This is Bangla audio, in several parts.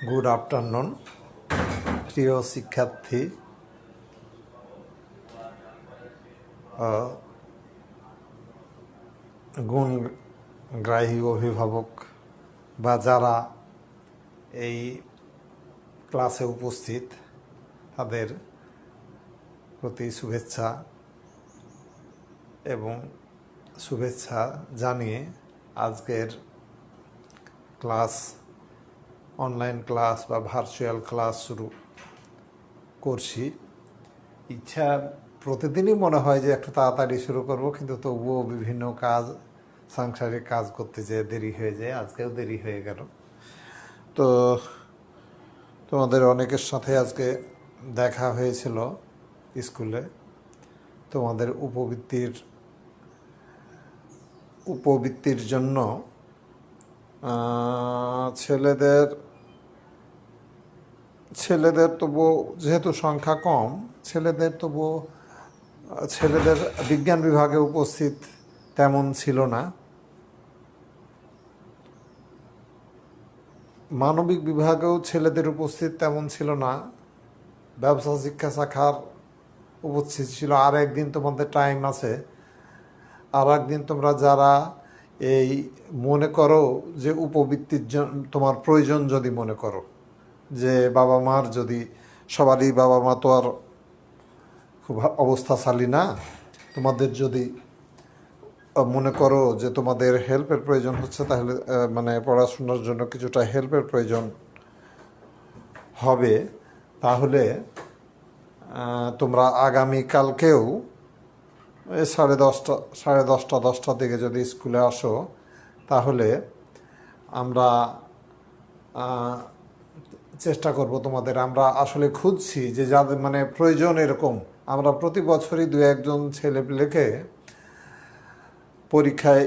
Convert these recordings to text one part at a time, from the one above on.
গুড আফটারনুন প্রিয় শিক্ষার্থী, গুণগ্রাহী অভিভাবক বা যারা এই ক্লাসে উপস্থিত তাদের প্রতি শুভেচ্ছা এবং শুভেচ্ছা জানিয়ে আজকের ক্লাস অনলাইন ক্লাস বা ভার্চুয়াল ক্লাস শুরু করছি। ইচ্ছা প্রতিদিনই মনে হয় যে একটু তাড়াতাড়ি শুরু করব, কিন্তু তবুও বিভিন্ন কাজ, সাংসারিক কাজ করতে যেয়ে দেরি হয়ে যায়। আজকেও দেরি হয়ে গেল। তো তোমাদের অনেকের সাথে আজকে দেখা হয়েছিল স্কুলে। তোমাদের উপবৃত্তির জন্য ছেলেদের তবু যেহেতু সংখ্যা কম, ছেলেদের বিজ্ঞান বিভাগে উপস্থিত তেমন ছিল না। মানবিক বিভাগেও ছেলেদের উপস্থিত তেমন ছিল না। ব্যবসা শিক্ষা শাখার উপস্থিত ছিল। আর একদিন তোমাদের টাইম আছে। আর একদিন তোমরা যারা এই মনে করো যে উপবৃত্তির তোমার প্রয়োজন, যদি মনে করো যে বাবা মার, যদি সবারই বাবা মা তো আর খুব অবস্থাশালী না, তোমাদের যদি মনে করো যে তোমাদের হেল্পের প্রয়োজন হচ্ছে, তাহলে মানে পড়াশোনার জন্য কিছুটা হেল্পের প্রয়োজন হবে, তাহলে তোমরা আগামীকালকেও 10:30 দিকে যদি স্কুলে আসো, তাহলে আমরা চেষ্টা করব তোমাদের। আমরা আসলে খুঁজছি যে যাদের মানে প্রয়োজন এরকম, আমরা প্রতি বছরই 2-1 ছেলেপেলেকে পরীক্ষায়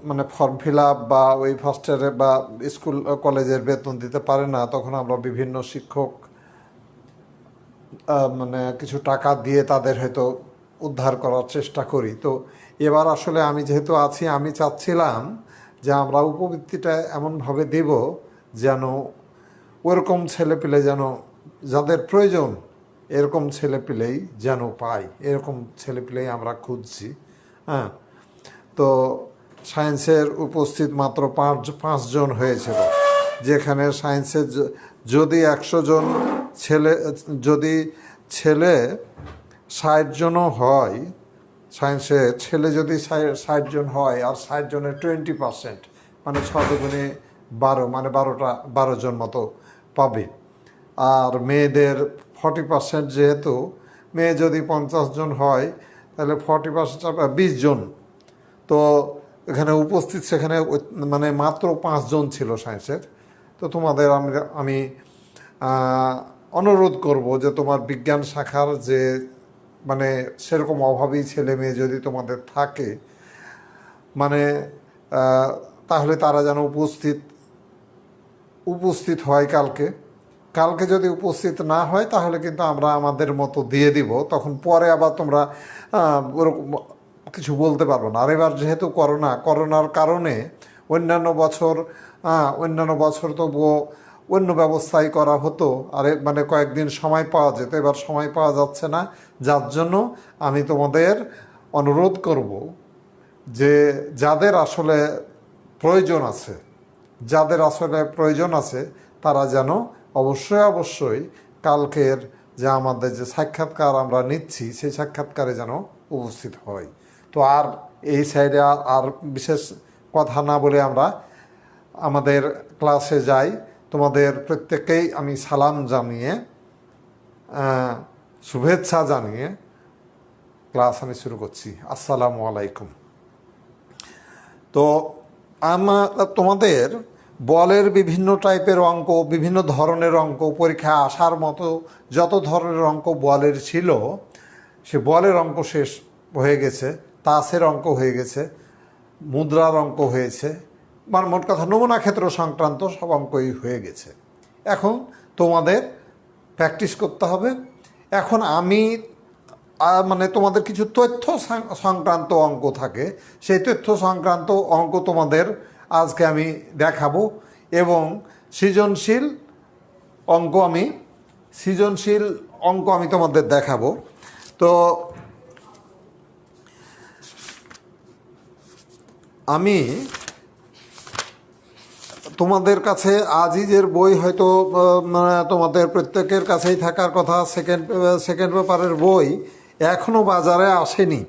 মানে ফর্ম ফিল আপ বা ওই ফার্স্ট ইয়ারে বা স্কুল কলেজের বেতন দিতে পারে না, তখন আমরা বিভিন্ন শিক্ষক মানে কিছু টাকা দিয়ে তাদের হয়তো উদ্ধার করার চেষ্টা করি। তো এবার আসলে আমি যেহেতু আছি, আমি চাচ্ছিলাম যে আমরা উপবৃত্তিটা এমনভাবে দেব যেন ওরকম ছেলেপিলে যেন যাদের প্রয়োজন এরকম ছেলেপিলেই যেন পাই, এরকম ছেলেপিলেই আমরা খুঁজছি। হ্যাঁ, তো সায়েন্সের উপস্থিত মাত্র 5 জন হয়েছিল, যেখানে সায়েন্সের যদি 100 জন যদি ছেলে 60 জনও হয়, সায়েন্সে ছেলে যদি 60 জন হয় আর 60 জনের 20%, মানে 6 দুগুণে 12, মানে 12 জন মতো পাবে। আর মেয়েদের 40%, যেহেতু মেয়ে যদি 50 জন হয় তাহলে 40% 20 জন। তো এখানে উপস্থিত সেখানে মানে মাত্র 5 জন ছিল সায়েন্সের। তো তোমাদের আমি অনুরোধ করব যে তোমার বিজ্ঞান শাখার যে মানে সেরকম অভাবী ছেলে মেয়ে যদি তোমাদের থাকে, মানে তাহলে তারা যেন উপস্থিত হয় কালকে যদি উপস্থিত না হয় তাহলে কিন্তু আমরা আমাদের মতো দিয়ে দিব। তখন পরে আবার তোমরা ওরকম কিছু বলতে পারবো না। আর এবার যেহেতু করোনার কারণে অন্যান্য বছর তবুও অন্য ব্যবস্থাই করা হতো, আর মানে কয়েকদিন সময় পাওয়া যেত, এবার সময় পাওয়া যাচ্ছে না। যার জন্য আমি তোমাদের অনুরোধ করব যে যাদের আসলে প্রয়োজন আছে তারা যেন অবশ্যই কালকের যে আমাদের যে সাক্ষাৎকার আমরা নিচ্ছি, সেই সাক্ষাৎকারে যেন উপস্থিত হয়। তো আর এই সাইডে আর বিশেষ কথা না বলে আমরা আমাদের ক্লাসে যাই। তোমাদের প্রত্যেককেই আমি সালাম জানিয়ে, শুভেচ্ছা জানিয়ে ক্লাস আমি শুরু করছি। আসসালামু আলাইকুম। তো তোমাদের বলের বিভিন্ন টাইপের অঙ্ক, বিভিন্ন ধরনের অঙ্ক পরীক্ষায় আসার মতো যত ধরনের অঙ্ক বলের ছিল, সে বলের অঙ্ক শেষ হয়ে গেছে, তাসের অঙ্ক হয়ে গেছে, মুদ্রার অঙ্ক হয়েছে, মানে মোট কথা নমুনা ক্ষেত্র সংক্রান্ত সব অঙ্কই হয়ে গেছে। এখন তোমাদের প্র্যাকটিস করতে হবে। এখন আমি মানে তোমাদের কিছু তথ্য সংক্রান্ত অঙ্ক থাকে, সেই তথ্য সংক্রান্ত অঙ্ক তোমাদের আজকে আমি দেখাবো, এবং সৃজনশীল অঙ্ক সৃজনশীল অঙ্ক আমি তোমাদের দেখাবো। তো আমি তোমাদের কাছে আজিজের বই হয়তো তোমাদের প্রত্যেকের কাছেই থাকার কথা। সেকেন্ড পেপারের বই এখনও বাজারে আসেনি।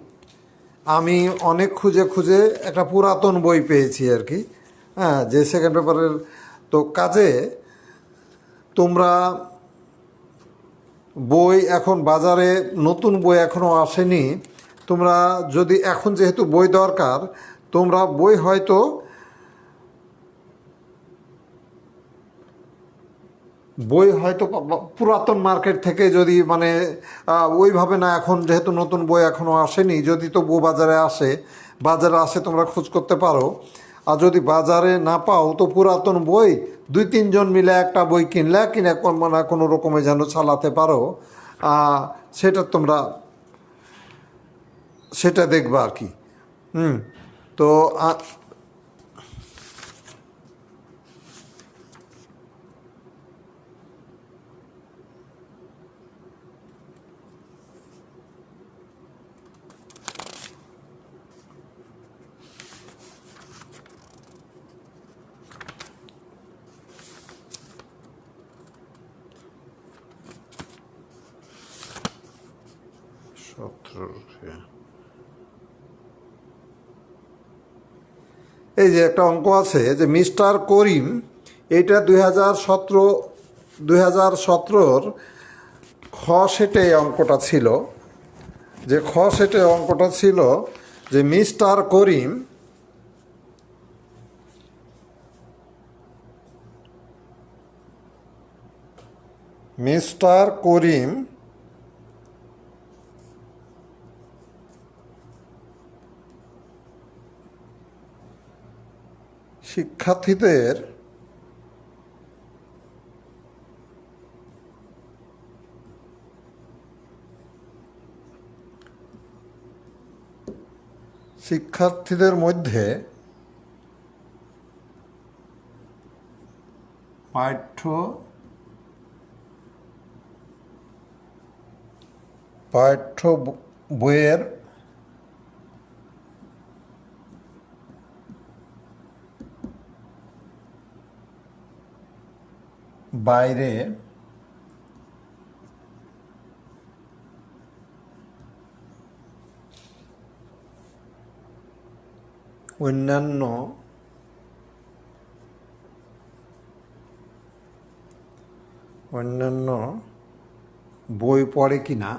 আমি অনেক খুঁজে খুঁজে একটা পুরাতন বই পেয়েছি আর কি, হ্যাঁ, যে সেকেন্ড পেপারের। তো কাজে তোমরা বই এখন বাজারে, নতুন বই এখনও আসেনি। তোমরা যদি এখন, যেহেতু বই দরকার, তোমরা বই হয়তো পুরাতন মার্কেট থেকে যদি মানে ওইভাবে না, এখন যেহেতু নতুন বই এখনও আসেনি, যদি তো বই বাজারে আসে তোমরা খোঁজ করতে পারো। আর যদি বাজারে না পাও তো পুরাতন বই 2-3 জন মিলে একটা বই কিনে মানে কোনো রকমে যেন চালাতে পারো, তোমরা সেটা দেখবা আর কি। তো এই যে একটা অঙ্ক আছে যে মিস্টার করিম, এটা 2017 খ সেটে অঙ্কটা ছিল। যে খ সেটে অঙ্কটা ছিল যে মিস্টার করিম শিক্ষার্থীদের মধ্যে পাঠ্য বইয়ের বাইরে অন্যান্য বই পড়ে কিনা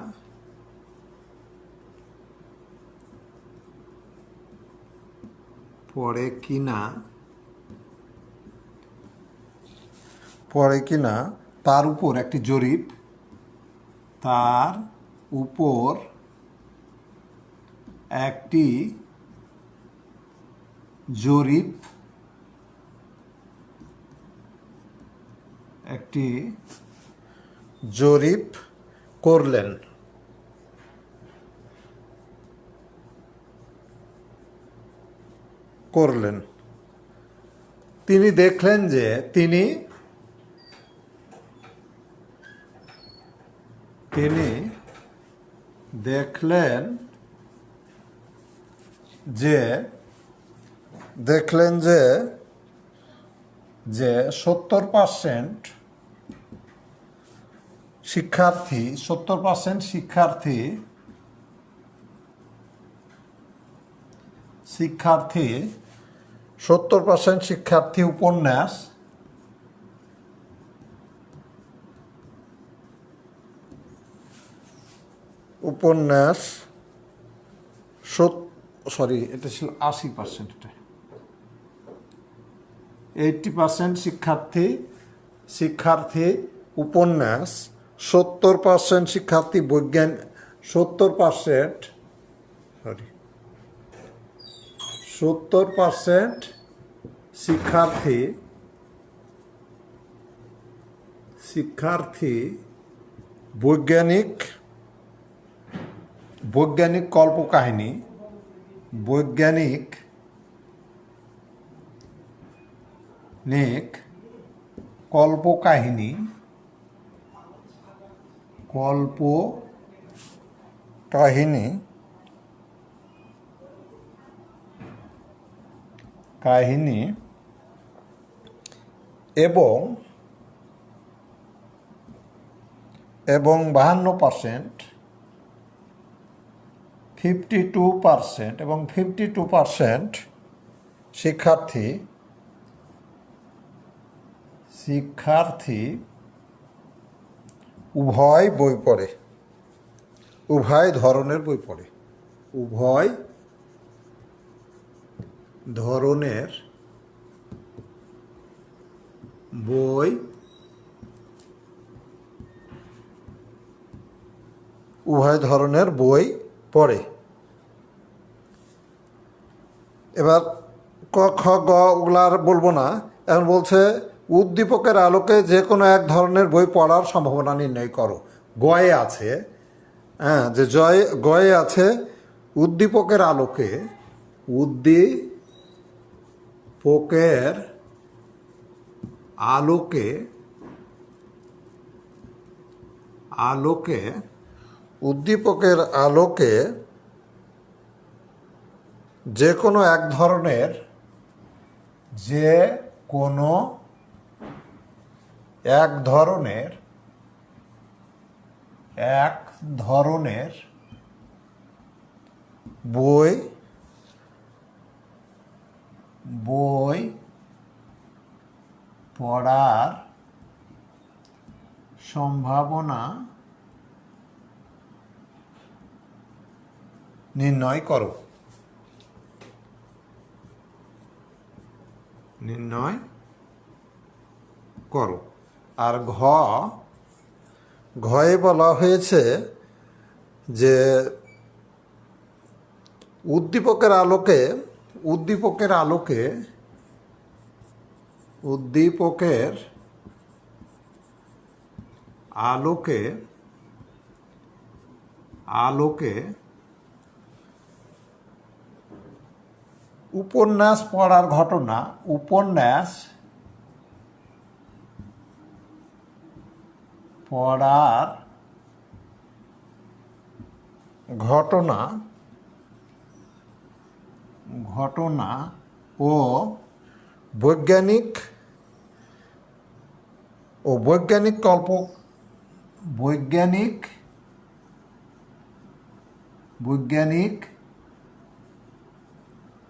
তার উপর একটি জরিপ করলেন। তিনি দেখলেন যে দেখলেন যে 70% শিক্ষার্থী 70% শিক্ষার্থী উপন্যাস এটা ছিল 80%, এটা 80% শিক্ষার্থী উপন্যাস, 70% শিক্ষার্থী বিজ্ঞান, 70% শিক্ষার্থী বৈজ্ঞানিক বৈজ্ঞানিক কল্পকাহিনী, বৈজ্ঞানিক কল্পকাহিনী, কাহিনী এবং 52%, 52% এবং 52% শিক্ষার্থী উভয় বই পড়ে, উভয় ধরনের বই পড়ে, উভয় ধরনের বই পড়ে। এবার ক খ গ ওগুলার বলবো না, এখন বলছে উদ্দীপকের আলোকে যে কোনো এক ধরনের বই পড়ার সম্ভাবনা নির্ণয় করো। গয়ে আছে, হ্যাঁ, যে গয়ে আছে উদ্দীপকের আলোকে, উদ্দীপকের আলোকে যে কোনো এক ধরনের বই পড়ার সম্ভাবনা নির্ণয় করো। আর ঘয়ে বলা হয়েছে যে উদ্দীপকের আলোকে উপন্যাস পড়ার ঘটনা, ঘটনা ও বৈজ্ঞানিক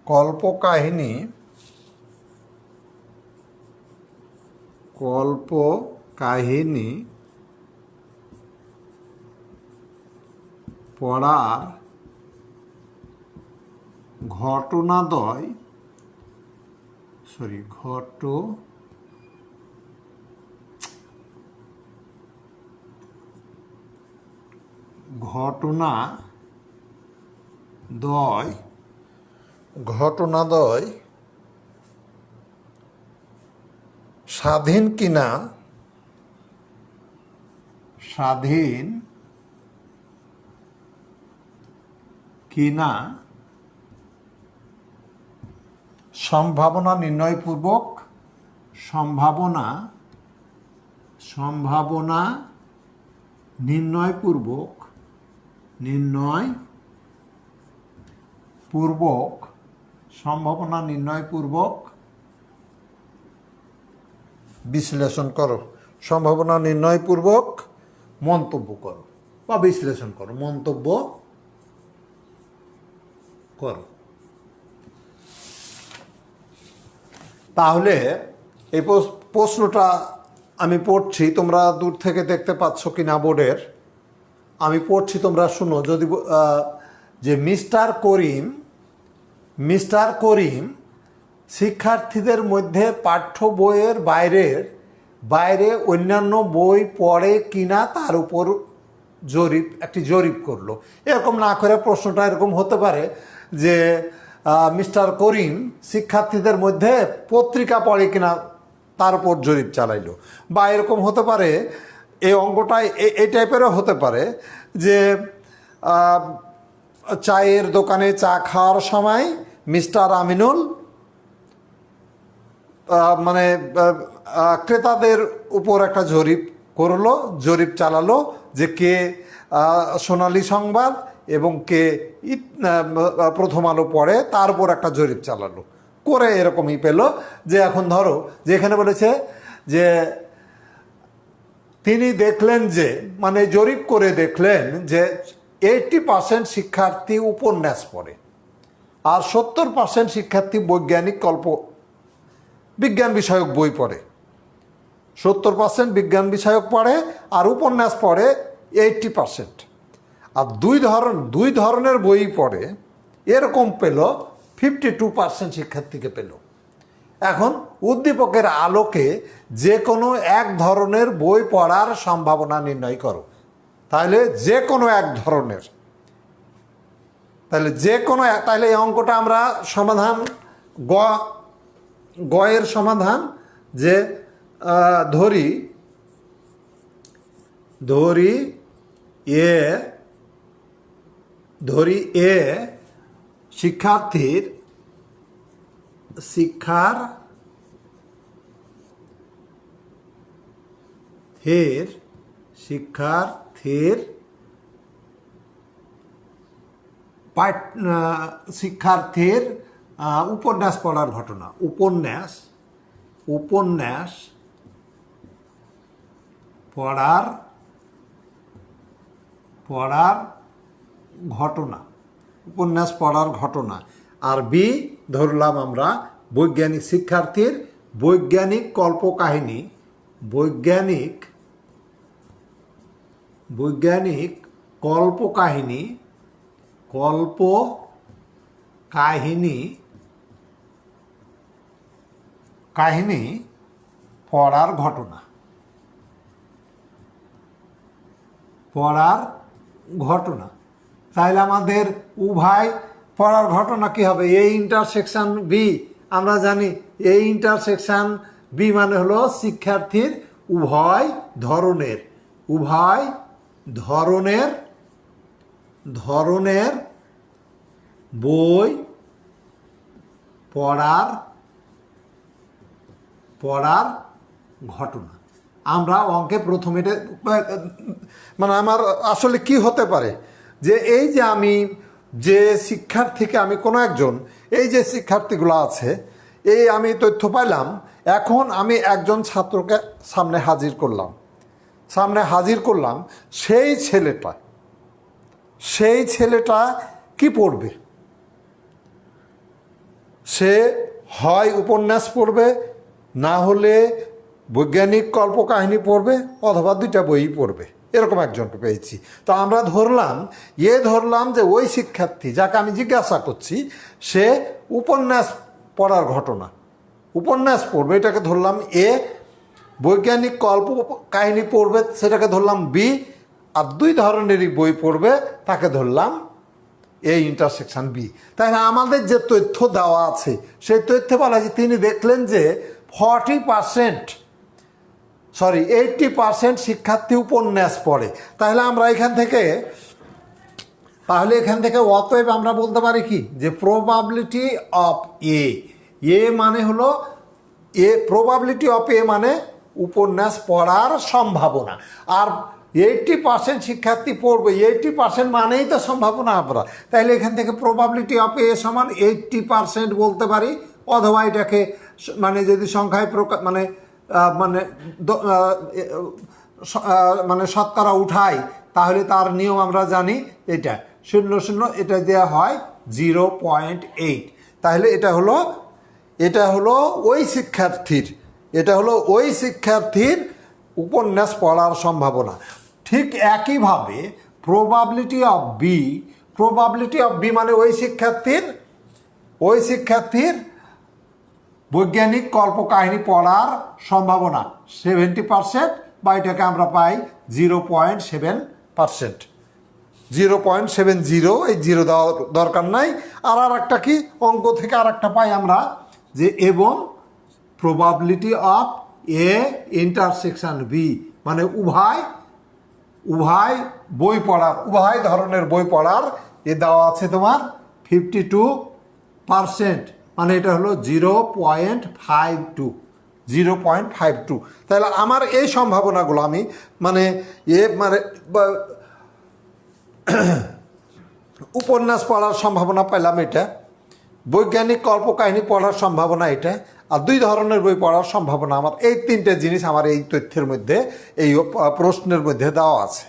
কল্পকাহিনী পড়ার ঘটনাদ্বয় স্বাধীন কিনা সম্ভাবনা নির্ণয় পূর্বক বিশ্লেষণ করো। সম্ভাবনা নির্ণয় পূর্বক মন্তব্য করো বা বিশ্লেষণ করো, মন্তব্য করো। তাহলে এই প্রশ্নটা আমি পড়ছি, তোমরা দূর থেকে দেখতে পাচ্ছ কিনা বোর্ডের, আমি পড়ছি, তোমরা শুনো। যদি যে মিস্টার করিম শিক্ষার্থীদের মধ্যে পাঠ্য বইয়ের বাইরে অন্যান্য বই পড়ে কিনা তার উপর একটি জরিপ করলো। এরকম না করে প্রশ্নটা এরকম হতে পারে যে মিস্টার করিম শিক্ষার্থীদের মধ্যে পত্রিকা পড়ে কিনা তার উপর জরিপ চালাইলো, বা এরকম হতে পারে, এই অঙ্কটাই এই টাইপেরও হতে পারে যে চায়ের দোকানে চা খাওয়ার সময় মিস্টার আমিনুল মানে ক্রেতাদের উপর একটা জরিপ করলো, জরিপ চালালো যে কে সোনালী সংবাদ এবং কে প্রথম আলো পড়ে, তার উপর একটা জরিপ চালালো করে এরকমই পেল যে এখন ধরো যে এখানে বলেছে যে তিনি দেখলেন যে মানে জরিপ করে দেখলেন যে 80% শিক্ষার্থী উপন্যাস পড়ে আর 70% শিক্ষার্থী বৈজ্ঞানিক বিজ্ঞান বিষয়ক বই পড়ে। 70% বিজ্ঞান বিষয়ক পড়ে আর উপন্যাস পড়ে 80%। আর দুই ধরনের বই পড়ে এরকম পেল 52% শিক্ষার্থীকে পেল। এখন উদ্দীপকের আলোকে যে কোনো এক ধরনের বই পড়ার সম্ভাবনা নির্ণয় করো। তাহলে যে কোনো এক ধরনের, তাহলে এই অঙ্কটা আমরা সমাধান গয়ের সমাধান যে ধরি এ শিক্ষার্থীর উপন্যাস পড়ার ঘটনা, উপন্যাস পড়ার ঘটনা। আর বি ধরলাম আমরা শিক্ষার্থীর বৈজ্ঞানিক কল্পকাহিনী পড়ার ঘটনা। তাহলে আমাদের উভয় পড়ার ঘটনা কি হবে? এ ইন্টারসেকশন বি, আমরা জানি এ ইন্টারসেকশন বি মানে হলো শিক্ষার্থীর উভয় ধরনের বই পড়ার ঘটনা। আমরা অঙ্কে প্রথমে মানে আমার আসলে কি হতে পারে যে এই যে আমি যে শিক্ষার্থীকে আমি কোনো একজন, এই যে শিক্ষার্থীগুলো আছে এই আমি তথ্য পাইলাম, এখন আমি একজন ছাত্রকে সামনে হাজির করলাম, সেই ছেলেটা কি পড়বে? সে হয় উপন্যাস পড়বে, না হলে বৈজ্ঞানিক কল্পকাহিনী পড়বে, অথবা দুইটা বই পড়বে। এরকম একজনকে পেয়েছি। তো আমরা ধরলাম যে ওই শিক্ষার্থী যাকে আমি জিজ্ঞাসা করছি সে উপন্যাস পড়ার ঘটনা, উপন্যাস পড়বে, এটাকে ধরলাম এ। বৈজ্ঞানিক কাহিনী পড়বে সেটাকে ধরলাম বি। আর দুই ধরনেরই বই পড়বে তাকে ধরলাম এ ইন্টারসেকশন বি। তাই না, আমাদের যে তথ্য দেওয়া আছে সেই তথ্য বলা আছে তিনি দেখলেন যে 80% শিক্ষার্থী উপন্যাস পড়ে। তাহলে আমরা এখান থেকে অতএব আমরা বলতে পারি কি যে প্রবাবিলিটি অফ এ মানে হলো প্রবাবিলিটি অফ এ মানে উপন্যাস পড়ার সম্ভাবনা। আর 80% শিক্ষার্থী পড়বে, 80% মানেই তো সম্ভাবনা আমরা। তাহলে এখান থেকে প্রবাবিলিটি অফ এ সমান 80% বলতে পারি। অথবা এটাকে মানে যদি সংখ্যায় মানে শতকরা উঠাই তাহলে তার নিয়ম আমরা জানি, এটা 0 এটা দেওয়া হয় 0.8। তাহলে এটা হলো ওই শিক্ষার্থীর উপন্যাস পড়ার সম্ভাবনা। ঠিক একইভাবে প্রবাবিলিটি অফ বি মানে ওই শিক্ষার্থীর বৈজ্ঞানিক কল্পকাহিনী পড়ার সম্ভাবনা 70%, বা এটাকে আমরা পাই 0.7%। 0.70, এই জিরো দেওয়ার দরকার নাই। আর একটা কি অঙ্ক থেকে আর একটা পাই আমরা যে এবং probability of A intersection B মানে উভয় ধরনের বই পড়ার এ দেওয়া আছে তোমার 52%, মানে এটা হলো 0.52, 0.52। তাহলে আমার এই সম্ভাবনাগুলো আমি মানে উপন্যাস পড়ার সম্ভাবনা পেলাম এটা, বৈজ্ঞানিক কল্পকাহিনী পড়ার সম্ভাবনা এটা, আর 2 ধরনের বই পড়ার সম্ভাবনা আমার, এই 3টে জিনিস আমার এই তথ্যের মধ্যে, এই প্রশ্নের মধ্যে দেওয়া আছে।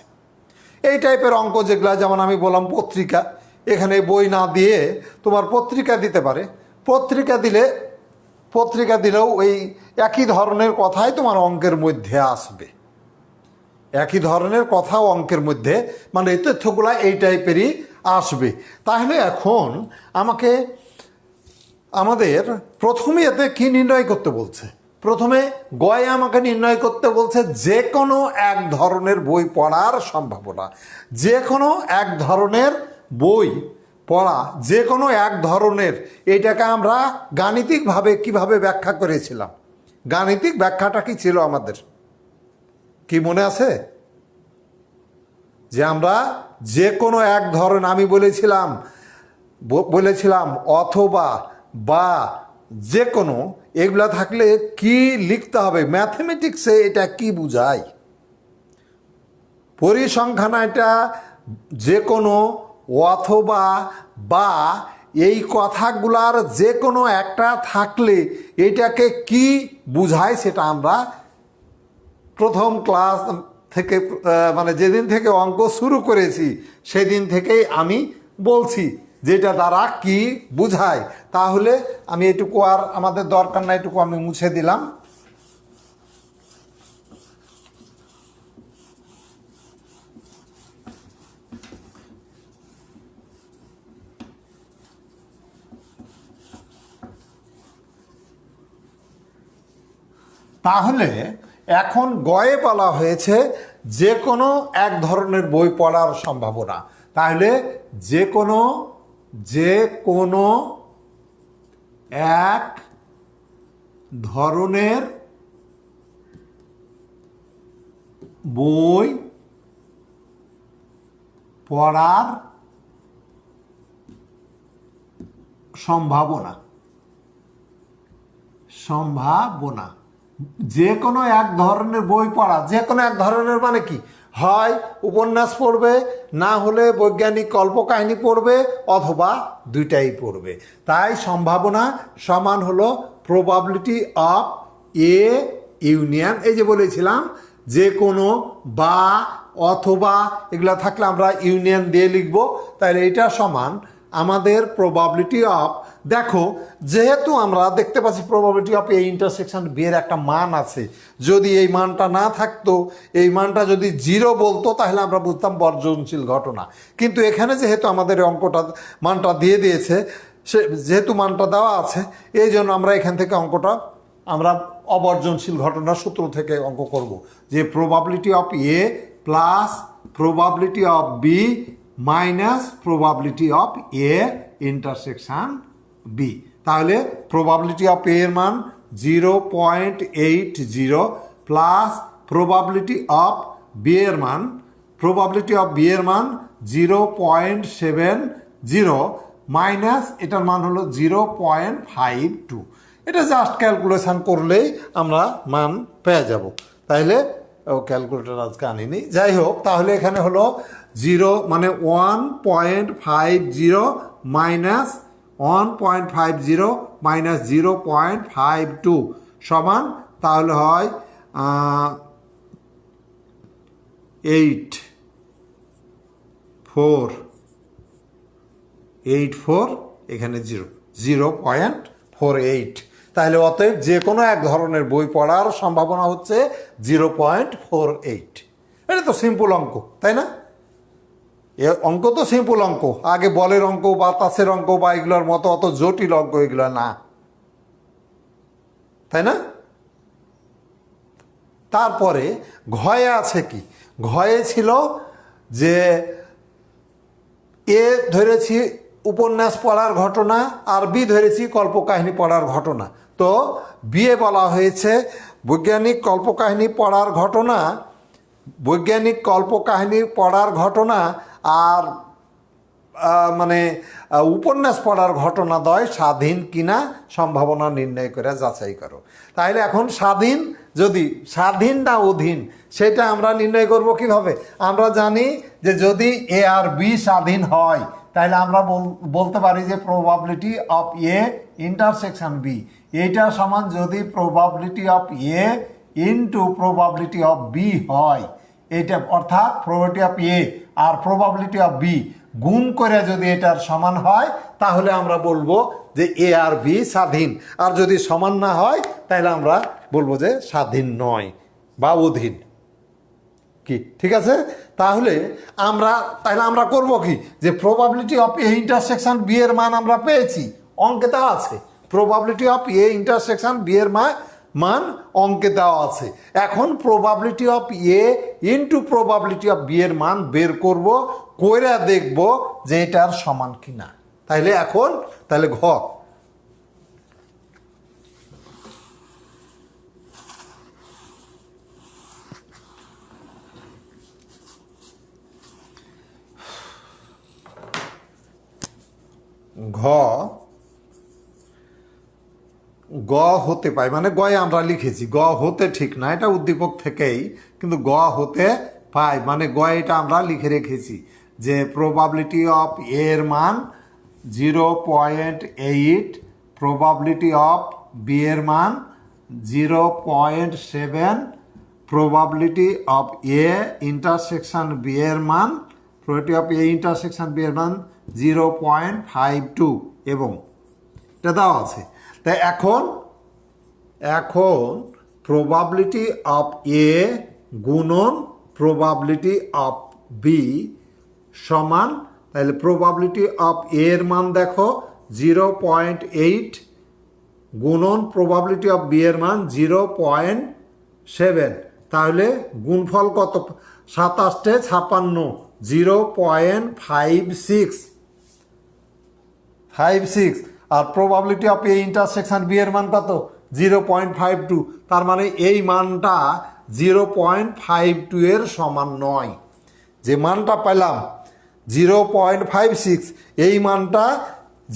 এই টাইপের অঙ্ক যেগুলো, যেমন আমি বললাম পত্রিকা, এখানে বই না দিয়ে তোমার পত্রিকা দিতে পারে, পত্রিকা দিলেও ওই একই ধরনের কথাই তোমার অঙ্কের মধ্যে আসবে, একই ধরনের কথাও অঙ্কের মধ্যে, মানে এই তথ্যগুলা এই টাইপেরই আসবে। তাহলে এখন আমাদের প্রথমে এতে কি নির্ণয় করতে বলছে? প্রথমে গয়ে আমাকে নির্ণয় করতে বলছে যে কোনো এক ধরনের বই পড়ার সম্ভাবনা, যে কোনো এক ধরনের বই পড়া, যে কোনো এক ধরনের, এটাকে আমরা গাণিতিকভাবে কিভাবে ব্যাখ্যা করেছিলাম? গাণিতিক ব্যাখ্যাটা কি ছিল আমাদের, কি মনে আছে? যে আমরা যে কোনো এক ধরনের, আমি বলেছিলাম অথবা বা যে কোনো, এগুলা থাকলে কি লিখতে হবে? ম্যাথমেটিক্সে এটা কি বুঝায়? পরিসংখ্যান এটা যে কোনো অথবা বা এই কথাগুলার যে কোনো একটা থাকলে এটাকে কি বুঝায় সেটা আমরা প্রথম ক্লাস থেকে, মানে যেদিন থেকে অঙ্ক শুরু করেছি সেদিন থেকেই আমি বলছি যেটা দ্বারা কি বুঝায়। তাহলে আমি এটুকু আর আমাদের দরকার না, এটুকু আমি মুছে দিলাম। তাহলে এখন গয়ে বলা হয়েছে যে কোনো এক ধরনের বই পড়ার সম্ভাবনা। তাহলে যে কোনো এক ধরনের বই পড়ার সম্ভাবনা, যে কোনো এক ধরনের বই পড়া, যে কোনো এক ধরনের মানে কি, হয় উপন্যাস পড়বে, না হলে বৈজ্ঞানিক কল্পকাহিনী পড়বে, অথবা দুইটাই পড়বে। তাই সম্ভাবনা সমান হলো প্রবাবিলিটি অফ এ ইউনিয়ন, এই যে বলেছিলাম যে কোনো বা অথবা এগুলা থাকলে আমরা ইউনিয়ন দিয়ে লিখব। তাহলে এটা সমান আমাদের প্রবাবিলিটি অফ, দেখো যেহেতু আমরা দেখতে পাচ্ছি প্রবাবিলিটি অফ এই ইন্টারসেকশন বি এর একটা মান আছে, যদি এই মানটা না থাকতো, এই মানটা যদি 0 বলতো তাহলে আমরা বুঝতাম বর্জনশীল ঘটনা। কিন্তু এখানে যেহেতু আমাদের অঙ্কটা মানটা দিয়ে দিয়েছে, যেহেতু মানটা দেওয়া আছে, এই জন্য আমরা এখান থেকে অঙ্কটা আমরা অবর্জনশীল ঘটনার সূত্র থেকে অঙ্ক করব, যে probability of A plus probability of B minus probability of A intersection B. তাহলে প্রবাবিলিটি অফ এ এর মান 0.80 প্লাস প্রবাবিলিটি অফ বি এর মান 0.70 মাইনাস এটার মান হলো 0.52। এটা জাস্ট ক্যালকুলেশন করলেই আমরা মান পেয়ে যাব। তাইলে ক্যালকুলেটর আজকে আনিনি, যাই হোক, তাহলে এখানে হলো 0 মানে 1.50 মাইনাস 1.50 মাইনাস 0.52 সমান, তাহলে হয় 84, এখানে 0.48। তাহলে অতএব যে কোনো এক ধরনের বই পড়ার সম্ভাবনা হচ্ছে 0.48। এটা তো সিম্পল অঙ্ক, তাই না? এ অঙ্ক তো সিম্পল অঙ্ক, আগে বলের অঙ্ক, বাতাসের অঙ্ক বা এগুলোর মতো অত জটিল অঙ্ক এগুলো না, তাই না? তারপরে ঘয়ে আছে কি? ঘয়ে ছিল যে এ ধরেছি উপন্যাস পড়ার ঘটনা, আর বি ধরেছি কল্পকাহিনী পড়ার ঘটনা। তো বিয়ে বলা হয়েছে বৈজ্ঞানিক কল্পকাহিনী পড়ার ঘটনা, আর মানে উপন্যাস পড়ার ঘটনাদ্বয় স্বাধীন কিনা সম্ভাবনা নির্ণয় করে যাচাই করো। তাহলে এখন স্বাধীন, যদি স্বাধীন না অধীন সেটা আমরা নির্ণয় করব কিভাবে? আমরা জানি যে যদি এ আর বি স্বাধীন হয় তাহলে আমরা বলতে পারি যে probability of A intersection B, এইটা সমান যদি probability of A into probability of B হয়, এইটা অর্থাৎ প্রবাবিলিটি অফ এ আর প্রবাবিলিটি অফ বি গুণ করে যদি এটার সমান হয় তাহলে আমরা বলবো যে এ আর বি স্বাধীন। আর যদি সমান না হয় তাহলে আমরা বলবো যে স্বাধীন নয় বা অধীন। কি ঠিক আছে? তাহলে আমরা করব কি, যে probability of A intersection B এর মান আমরা পেয়েছি, অঙ্কে দেওয়া আছে। Probability of A intersection B এর মান অঙ্কে দেওয়া আছে। এখন probability of A into probability of B এর মান বের করব, কইরা দেখব যে এটার সমান কিনা। তাহলে ঘ, গ হতে পাই, মানে গয়ে আমরা লিখেছি, গ হতে ঠিক না, এটা উদ্দীপক থেকেই, কিন্তু গ হতে পাই মানে গ এটা আমরা লিখে রেখেছি যে প্রবাবিলিটি অফ এর মান 0.8, প্রবাবিলিটি অফ বি এর মান 0.7, probability of A intersection B এর মান, probability of A intersection B এর মান 0.52 এবং এটা দেওয়া আছে। তাই এখন প্রবাবিলিটি অফ এ গুণন প্রবাবিলিটি অফ বি সমান, তাহলে প্রবাবিলিটি অফ এ এর মান দেখো 0.8 গুণন প্রবাবিলিটি অফ বি এর মান 0.7, তাহলে গুণফল কত? 27 56, 0.56। আর probability of A intersection B এর মান কত? 0.52। তার মানে এই মানটা 0.52 এর সমান নয়। যে মানটা পেলাম 0.56, এই মানটা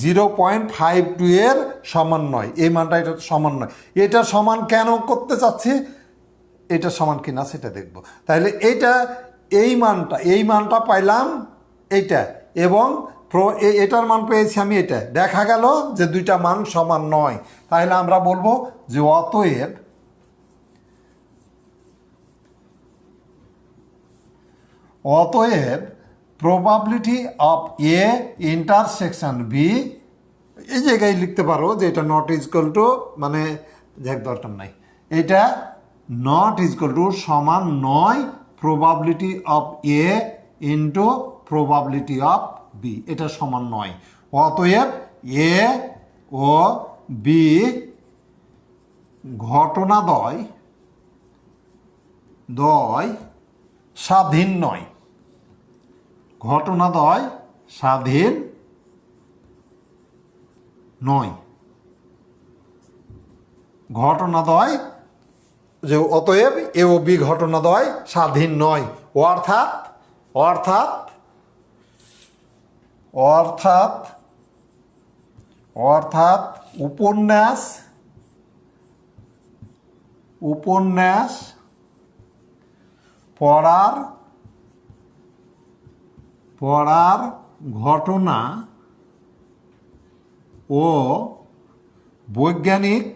0.52 এর সমান নয়, এই মানটা এটা সমান নয়। এটা সমান কেন করতে চাচ্ছি, এটা সমান কিনা সেটা দেখব। তাহলে এই মানটা পাইলাম এইটা, এবং এটার মান পেয়েছি আমি এটা, দেখা গেল যে দুইটা মান সমান নয়। তাহলে আমরা বলবো যে অতএব probability of A intersection B, এই জায়গায় লিখতে পারো যে এটা নট ইজকাল টু, মানে দেখ দরকার নাই, এটা নট ইজকাল টু সমান নয় probability of A into probability of B, এটা সমান নয়। অতএব এ ও বি ঘটনাদ্বয় স্বাধীন নয়, ঘটনাদ্বয় স্বাধীন নয়, ঘটনাদ্বয় যে অতএব এ ও বি ঘটনাদ্বয় স্বাধীন নয়। অর্থাৎ অর্থাৎ অর্থাৎ অর্থাৎ উপন্যাস পড়ার ঘটনা ও বৈজ্ঞানিক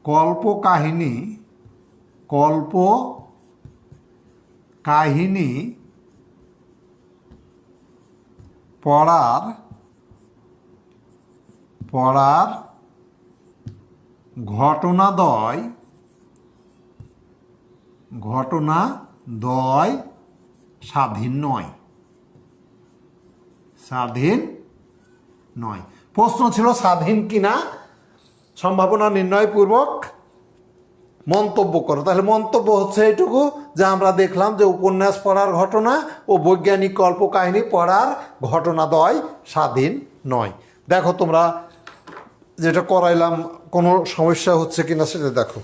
কল্পকাহিনী পড়ার ঘটনাদ্বয় স্বাধীন নয়। প্রশ্ন ছিল স্বাধীন কিনা, সম্ভাবনা নির্ণয়পূর্বক মন্তব্য করো। তাহলে মন্তব্য হচ্ছে এইটুকু যে আমরা দেখলাম যে উপন্যাস পড়ার ঘটনা ও বৈজ্ঞানিক কল্পকাহিনী পড়ার ঘটনাদ্বয় স্বাধীন নয়। দেখো তোমরা যেটা করাইলাম কোনো সমস্যা হচ্ছে কিনা সেটা দেখো।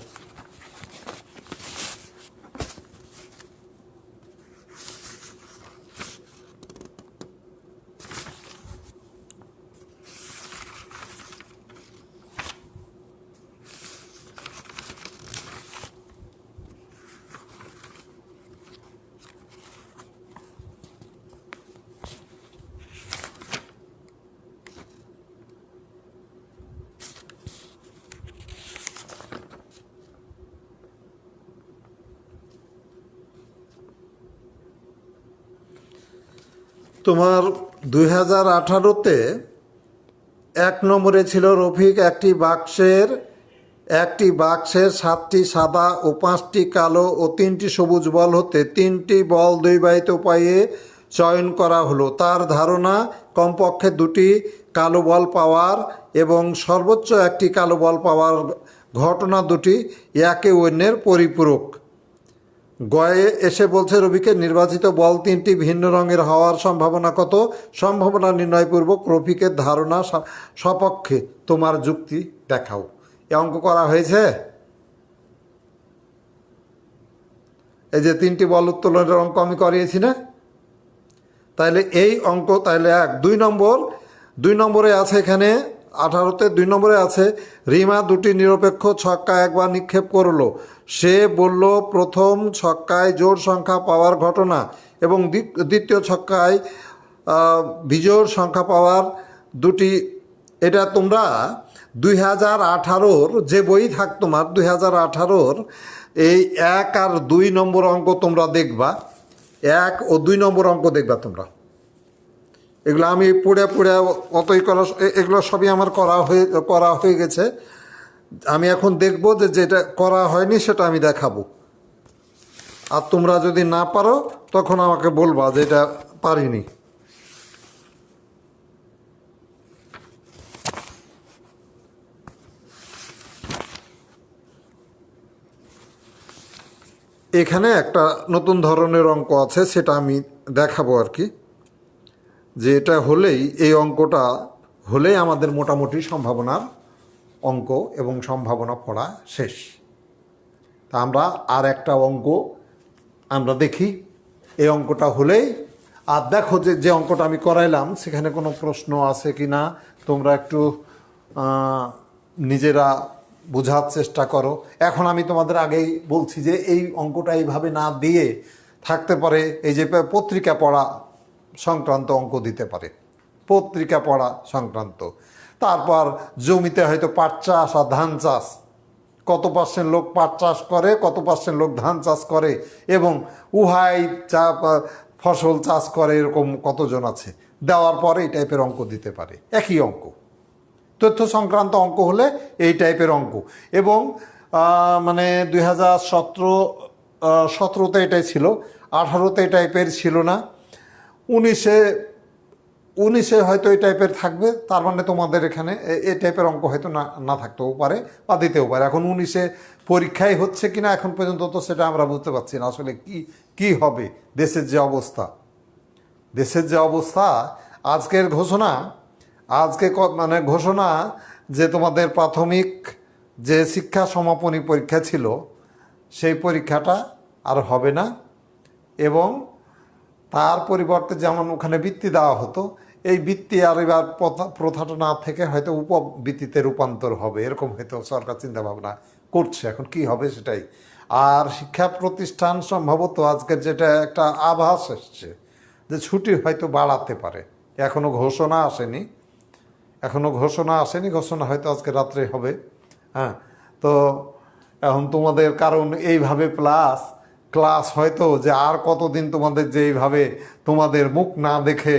তোমার 2018-তে 1 নম্বরে ছিল রফিক, একটি বাক্সের 7টি সাদা ও 5টি কালো ও 3টি সবুজ বল হতে 3টি বল দ্বৈবাহিত উপায়ে চয়ন করা হলো। তার ধারণা কমপক্ষে 2টি কালো বল পাওয়ার এবং সর্বোচ্চ 1টি কালো বল পাওয়ার ঘটনা দুটি একে অন্যের পরিপূরক। গয়ে এসে বলছে রফিকের নির্বাচিত বল 3টি ভিন্ন রঙের হওয়ার সম্ভাবনা কত? সম্ভাবনা নির্ণয়পূর্বক রফিকের ধারণা সপক্ষে তোমার যুক্তি দেখাও। এ অঙ্ক করা হয়েছে। এই যে 3টি বল উত্তোলনের অঙ্ক আমি করিয়েছি না? তাহলে এই অঙ্ক তাহলে 2 নম্বরে আছে এখানে 18-তে 2 নম্বরে আছে রিমা 2টি নিরপেক্ষ ছক্কা একবার নিক্ষেপ করলো। সে বলল প্রথম ছক্কায় জোড় সংখ্যা পাওয়ার ঘটনা এবং দ্বিতীয় ছক্কায় বিজোড় সংখ্যা পাওয়ার দুটি। এটা তোমরা 2018-র যে বই থাক তোমার 2018-র এই 1 আর 2 নম্বর অঙ্ক তোমরা দেখবা, 1 ও 2 নম্বর অঙ্ক দেখবা তোমরা। এগুলো আমি পড়ে অতই করা, এগুলো সবই আমার করা হয়ে গেছে। আমি এখন দেখব যে যেটা করা হয়নি সেটা আমি দেখাবো। আর তোমরা যদি না পারো তখন আমাকে বলবা যে এটা পারিনি। এখানে একটা নতুন ধরনের অঙ্ক আছে, সেটা আমি দেখাবো আর কি, যে এটা হলেই, এই অঙ্কটা হলেই আমাদের মোটামুটি সম্ভাবনার অঙ্ক এবং সম্ভাবনা পড়া শেষ। তা আমরা আর একটা অঙ্ক আমরা দেখি, এই অঙ্কটা হলেই। আর দেখো যে অঙ্কটা আমি করাইলাম সেখানে কোনো প্রশ্ন আছে কি না তোমরা একটু নিজেরা বোঝার চেষ্টা করো। এখন আমি তোমাদের আগেই বলছি যে এই অঙ্কটা এইভাবে না দিয়ে থাকতে পারে, এই যে পত্রিকা পড়া সংক্রান্ত অঙ্ক দিতে পারে, পত্রিকা পড়া সংক্রান্ত। তারপর জমিতে হয়তো পাট চাষ আর ধান চাষ, কত পার্সেন্ট লোক পাট চাষ করে, কত পার্সেন্ট লোক ধান চাষ করে, এবং উহাই ফসল চাষ করে, এরকম কতজন আছে, দেওয়ার পরে এই টাইপের অঙ্ক দিতে পারে। একই অঙ্ক, তথ্য সংক্রান্ত অঙ্ক হলে এই টাইপের অঙ্ক। এবং মানে 2017-তে এটাই ছিল, 18-তে এই টাইপের ছিল না, 19-এ হয়তো এই টাইপের থাকবে। তার মানে তোমাদের এখানে এই টাইপের অঙ্ক হয়তো না থাকতেও পারে বা দিতেও পারে। এখন 19-এ পরীক্ষায় হচ্ছে কিনা এখন পর্যন্ত তো সেটা আমরা বুঝতে পারছি না আসলে কি হবে। দেশের যে অবস্থা আজকের ঘোষণা, মানে ঘোষণা যে তোমাদের প্রাথমিক যে শিক্ষা সমাপনী পরীক্ষা ছিল সেই পরীক্ষাটা আর হবে না, এবং তার পরিবর্তে যেমন ওখানে বৃত্তি দেওয়া হতো, এই বৃত্তি আর এবার প্রথাটা না থেকে হয়তো উপবৃত্তিতে রূপান্তর হবে, এরকম হয়তো সরকার চিন্তাভাবনা করছে। এখন কি হবে সেটাই। আর শিক্ষা প্রতিষ্ঠান সম্ভবত আজকের যেটা একটা আভাস এসছে যে ছুটি হয়তো বাড়াতে পারে। এখনও ঘোষণা আসেনি, ঘোষণা হয়তো আজকে রাত্রে হবে। হ্যাঁ, তো এখন তোমাদের কারণ এইভাবে ক্লাস হয়তো যে আর কতদিন তোমাদের যে এইভাবে তোমাদের মুখ না দেখে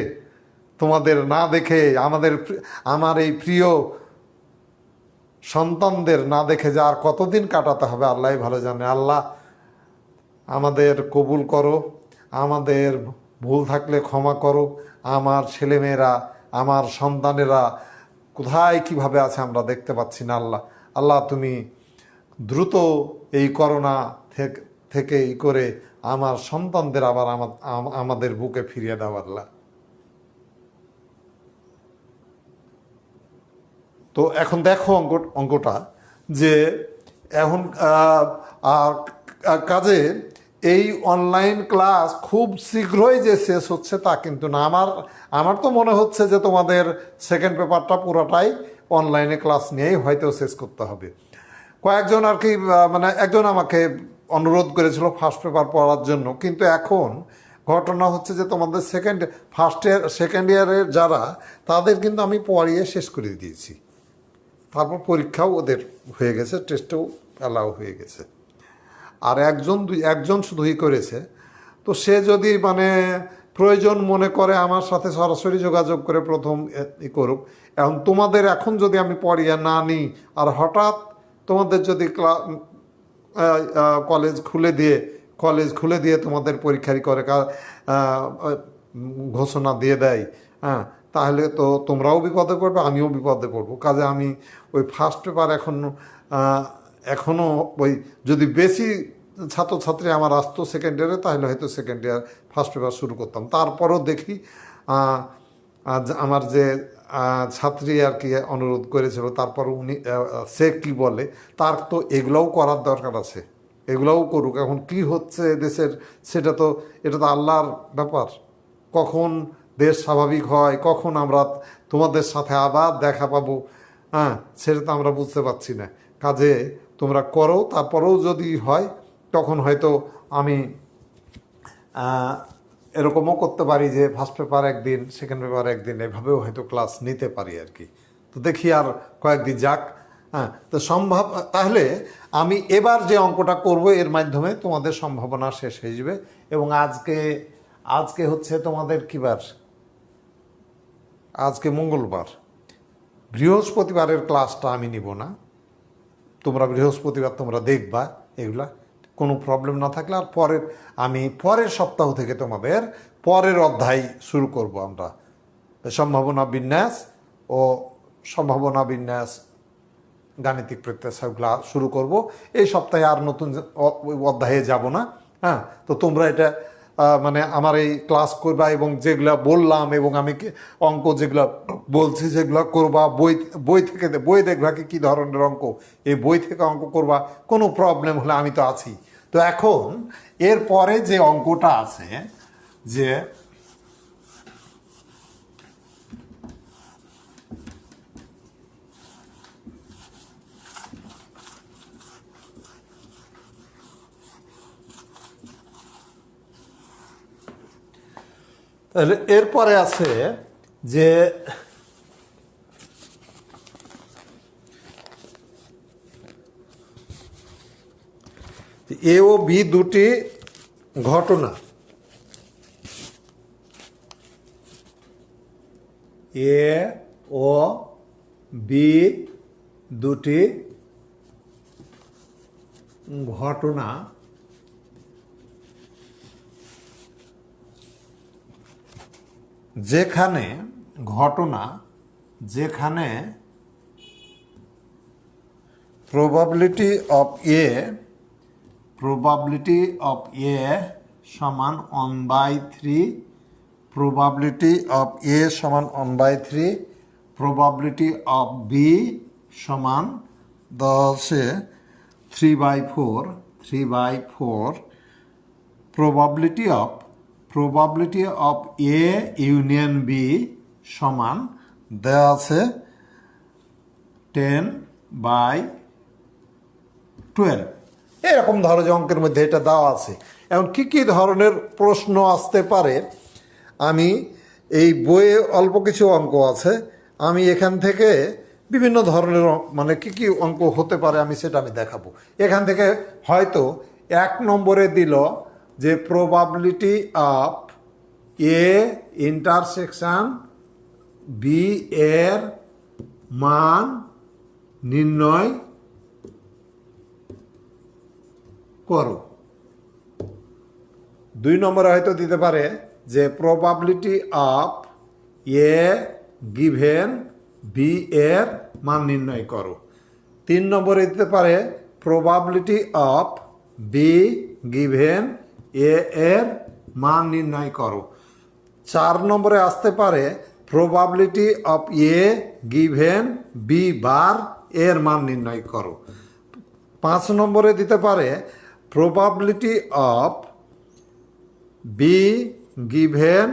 আমার এই প্রিয় সন্তানদের না দেখে যে আর কতদিন কাটাতে হবে আল্লাহ ভালো জানে। আল্লাহ আমাদের কবুল করো, আমাদের ভুল থাকলে ক্ষমা করো। আমার ছেলেমেয়েরা, আমার সন্তানেরা কোথায় কিভাবে আছে আমরা দেখতে পাচ্ছি না। আল্লাহ তুমি দ্রুত এই করোনা থেকে করে আমার সন্তানদের আবার আমাদের বুকে ফিরিয়ে দাও আল্লাহ। তো এখন দেখো অঙ্কটা যে এখন কাজে এই অনলাইন ক্লাস খুব শীঘ্রই যে শেষ হচ্ছে তা কিন্তু না। আমার তো মনে হচ্ছে যে তোমাদের সেকেন্ড পেপারটা পুরোটাই অনলাইনে ক্লাস নিয়েই হয়তো শেষ করতে হবে। কয়েকজন আর কি, মানে একজন আমাকে অনুরোধ করেছিল ফার্স্ট পেপার পড়ার জন্য, কিন্তু এখন ঘটনা হচ্ছে যে তোমাদের সেকেন্ড ইয়ারের যারা, তাদের কিন্তু আমি পড়িয়ে শেষ করে দিয়েছি। তারপর পরীক্ষাও ওদের হয়ে গেছে, টেস্টেও অ্যালাউ হয়ে গেছে। আর একজন শুধুই করেছে। তো সে যদি মানে প্রয়োজন মনে করে আমার সাথে সরাসরি যোগাযোগ করে প্রথম করুক। এখন তোমাদের এখন যদি আমি পড়িয়ে না নিই আর হঠাৎ তোমাদের যদি কলেজ খুলে দিয়ে তোমাদের পরীক্ষারই করে ঘোষণা দিয়ে দেয়, হ্যাঁ, তাহলে তো তোমরাও বিপদে পড়বে, আমিও বিপদে পড়বো। কাজে আমি ওই ফার্স্ট পেপার এখনও ওই যদি বেশি ছাত্রছাত্রী আমার আসতো সেকেন্ড ইয়ারে, তাহলে হয়তো সেকেন্ড ইয়ার ফার্স্ট পেপার শুরু করতাম। তারপরও দেখি আমার যে ছাত্রী আর কি অনুরোধ করেছিল, তারপর সে কি বলে, তার তো এগুলোও করার দরকার আছে, এগুলোও করুক। এখন কি হচ্ছে দেশের এটা তো আল্লাহর ব্যাপার। কখন দেশ স্বাভাবিক হয়, কখন আমরা তোমাদের সাথে আবার দেখা পাবো, হ্যাঁ, সেটা তো আমরা বুঝতে পারছি না। কাজে তোমরা করো, তারপরেও যদি হয় তখন হয়তো আমি এরকমও করতে পারি যে ফার্স্ট পেপার একদিন, সেকেন্ড পেপার একদিন, এভাবেও হয়তো ক্লাস নিতে পারি আর কি। তো দেখি আর কয়েকদিন যাক, হ্যাঁ। তো তাহলে আমি এবার যে অঙ্কটা করব এর মাধ্যমে তোমাদের সম্ভাবনা শেষ হয়ে যাবে। এবং আজকে হচ্ছে তোমাদের কি বার? আজকে মঙ্গলবার। বৃহস্পতিবারের ক্লাসটা আমি নিব না, তোমরা বৃহস্পতিবার তোমরা দেখবা এগুলা, কোনো প্রবলেম না থাকলে। আর আমি পরের সপ্তাহ থেকে তোমাদের পরের অধ্যায় শুরু করব। আমরা সম্ভাবনা বিন্যাস গাণিতিক প্রত্যাশাগুলা শুরু করব এই সপ্তাহে। আর নতুন অধ্যায়ে যাব না, হ্যাঁ। তো তোমরা এটা মানে আমার এই ক্লাস করবা এবং যেগুলা বললাম এবং আমি অঙ্ক যেগুলো বলছি সেগুলো করবা। বই দেখবা কি ধরনের অঙ্ক, এই বই থেকে অঙ্ক করবা। কোনো প্রবলেম হলে আমি তো আছি। তো এখন এরপরে যে অঙ্কটা আছে, যে তাহলে এরপরে আছে যে এ ও বি দুটি ঘটনা, এ ও বি দুটি ঘটনা যেখানে probability of A সমান 1/3, probability of A সমান 1/3, probability of B সমান 3/4, probability of A union B সমান দেওয়া আছে 10/12। এরকম ধরো যে অঙ্কের মধ্যে এটা দেওয়া আছে। এখন কি ধরনের প্রশ্ন আসতে পারে, আমি এই বইয়ে অল্প কিছু অঙ্ক আছে, আমি এখান থেকে বিভিন্ন ধরনের মানে কি অঙ্ক হতে পারে আমি দেখাবো। এখান থেকে হয়তো 1 নম্বরে দিল যে probability of A intersection B এর মান নির্ণয় করো। 2 নম্বরে হয়তো দিতে পারে যে probability of A given B এর মান নির্ণয় করো। 3 নম্বরে দিতে পারে probability of B given A এর মান নির্ণয় করো। 4 নম্বরে আসতে পারে probability of A given B বার এর মান নির্ণয় করো। 5 নম্বরে দিতে পারে probability of B given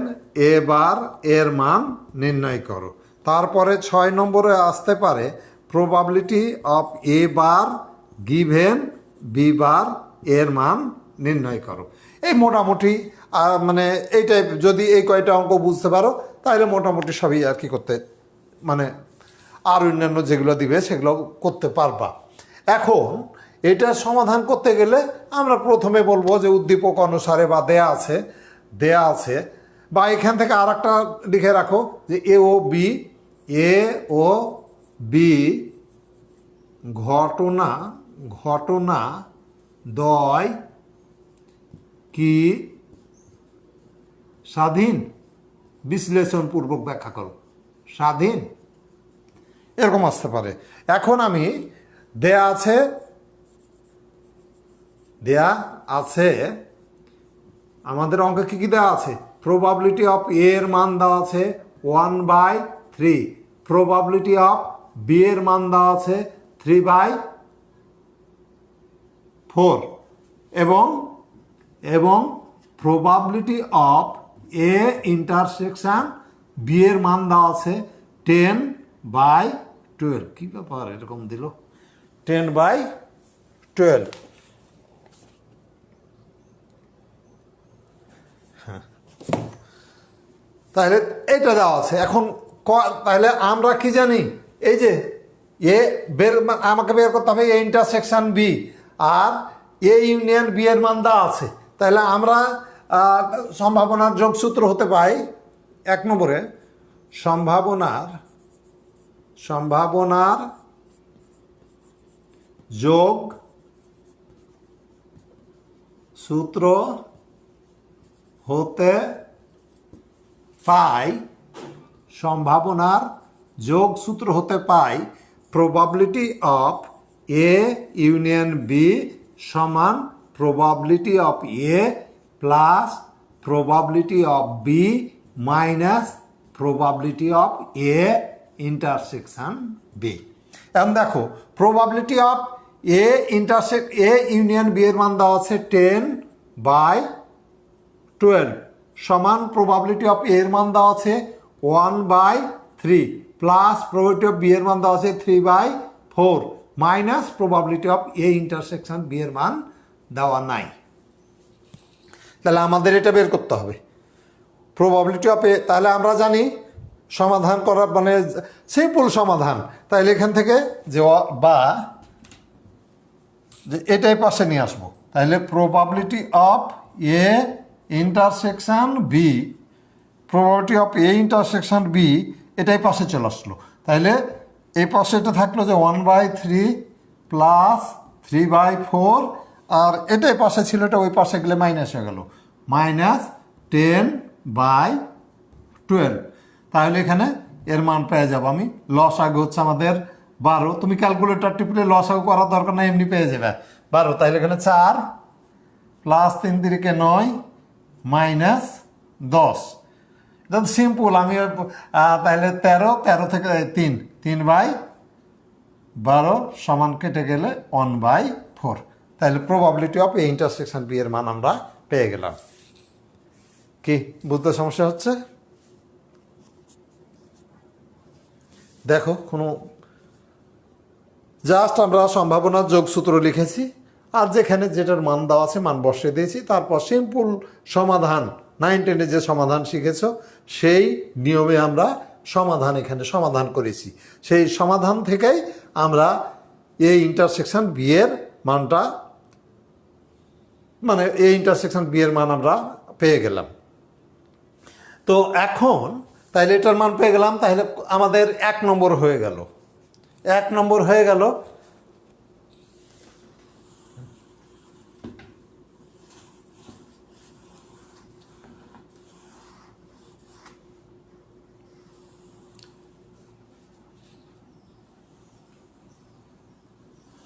A বার এর মান নির্ণয় করো। তারপরে 6 নম্বরে আসতে পারে probability of A bar given B বার এর মান নির্ণয় করো। এই মোটামুটি মানে এই টাইপ যদি এই কয়টা অঙ্ক বুঝতে পারো তাহলে মোটামুটি সবই আর কি করতে মানে আর অন্যান্য যেগুলো দিবে সেগুলো করতে পারবা। এখন এটার সমাধান করতে গেলে আমরা প্রথমে বলবো যে উদ্দীপক অনুসারে বা দেয়া আছে বা এখান থেকে আর একটা লিখে রাখো যে এ ও বি ঘটনা দ্বয় কি স্বাধীন, বিশ্লেষণপূর্বক ব্যাখ্যা করো। স্বাধীন এরকম আসতে পারে। এখন আমি দেয়া আছে আমাদের অঙ্কে কি কি দেওয়া আছে? প্রবাবিলিটি অফ এ এর মান দেওয়া আছে 1/3, প্রবাবিলিটি অফ বি এর মান দেওয়া আছে 3/4 এবং probability of A intersection B এর মান দেওয়া আছে 10/12। কি ব্যাপার এরকম দিল? 10/12। তাহলে এটা দেওয়া আছে। এখন তাহলে আমরা কি জানি? এই যে আমাকে বের করতে হবে এ ইন্টারসেকশন বি, আর এ ইউনিয়ন বি এর মান দেওয়া আছে। তাহলে আমরা সম্ভাবনার যোগসূত্র হতে পাই 1 নম্বরে সম্ভাবনার যোগ সূত্র হতে পাই probability of A union B সমান probability of A plus probability of B minus probability of A intersection B. এখন দেখো probability of A union B এর মান দেওয়া আছে 10/12 সমান প্রবাবিলিটি অফ এ এর মান দেওয়া আছে 1/3 প্লাস প্রবাবিলিটি অফ বি এর মান দেওয়া আছে 3/4 minus probability of A intersection B এর মান দেওয়া নাই। তাহলে আমাদের এটা বের করতে হবে প্রবাবিলিটি অফ এ। তাহলে আমরা জানি সমাধান করার মানে সিম্পল সমাধান। তাহলে এখান থেকে যে এটাই পাশে নিয়ে আসবো। তাহলে probability of A intersection B, probability of A intersection B এটাই পাশে চলে আসলো। তাহলে এই পাশে এটা থাকলো যে 1/3 প্লাস 3/4, আর এটাই পাশে ছিল, এটা ওই পাশে গেলে মাইনাস হয়ে গেল, -10/12। তাহলে এখানে এর মান পেয়ে যাবো আমি। লসাগু হচ্ছে আমাদের 12। তুমি ক্যালকুলেটর টিপলে লসাগু করার দরকার না, এমনি পেয়ে যাবে 12। তাহলে এখানে 4 প্লাস 3 3 9 মাইনাস 10। এটা তো সিম্পল। আমি তাহলে 13 থেকে 3/12 সমান কেটে গেলে 1/4। তাহলে probability of A intersection B এর মান আমরা পেয়ে গেলাম। কি বুঝতে সমস্যা হচ্ছে? দেখো জাস্ট আমরা সম্ভাবনার যোগসূত্র লিখেছি, আর যেখানে যেটার মান দেওয়া আছে মান বসিয়ে দিয়েছি। তারপর সিম্পল সমাধান 9 10-এ যে সমাধান শিখেছ সেই নিয়মে আমরা এখানে সমাধান করেছি। সেই সমাধান থেকেই আমরা এই ইন্টারসেকশন বি এর মানটা এই ইন্টারসেকশন বি এর মান আমরা পেয়ে গেলাম। তো এখন তাহলে এটার মান পেয়ে গেলাম। তাহলে আমাদের 1 নম্বর হয়ে গেল।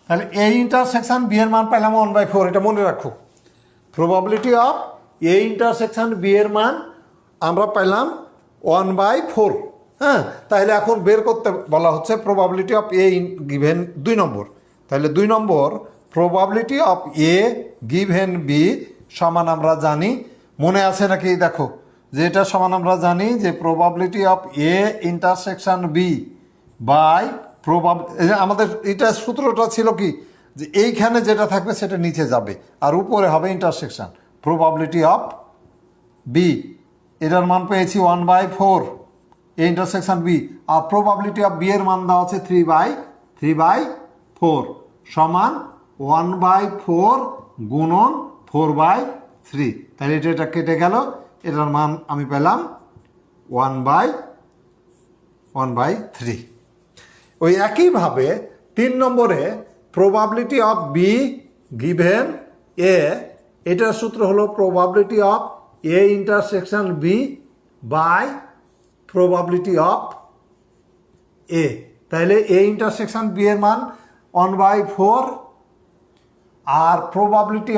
তাহলে এ ইন্টারসেকশন বি এর মান পেলাম 1/4। এটা মনে রাখো, probability of A intersection B এর মান আমরা পেলাম 1/4। হ্যাঁ, তাহলে এখন বের করতে বলা হচ্ছে প্রবাবিলিটি অফ এ গিভেন 2 নম্বর। তাহলে 2 নম্বর probability of A given B সমান আমরা জানি, মনে আছে নাকি? দেখো যে এটা সমান আমরা জানি যে probability of A intersection B by আমাদের এটা সূত্রটা ছিল কি, যে এইখানে যেটা থাকবে সেটা নিচে যাবে আর উপরে হবে ইন্টারসেকশন প্রবাবিলিটি অফ বি। এটার মান পেয়েছি 1/4 এ ইন্টারসেকশন বি, আর প্রবাবিলিটি অফ বি এর মান দেওয়া আছে 3/4 সমান 1/4 গুণন 4/3। তাহলে এটা কেটে গেল, এটার মান আমি পেলাম 1/3। ওই একইভাবে 3 নম্বরে probability of B given A, এটার সূত্র হলো probability of A intersection B by probability of A. তাহলে এ ইন্টারসেকশন বি এর মান 1/4 আর প্রবাবিলিটি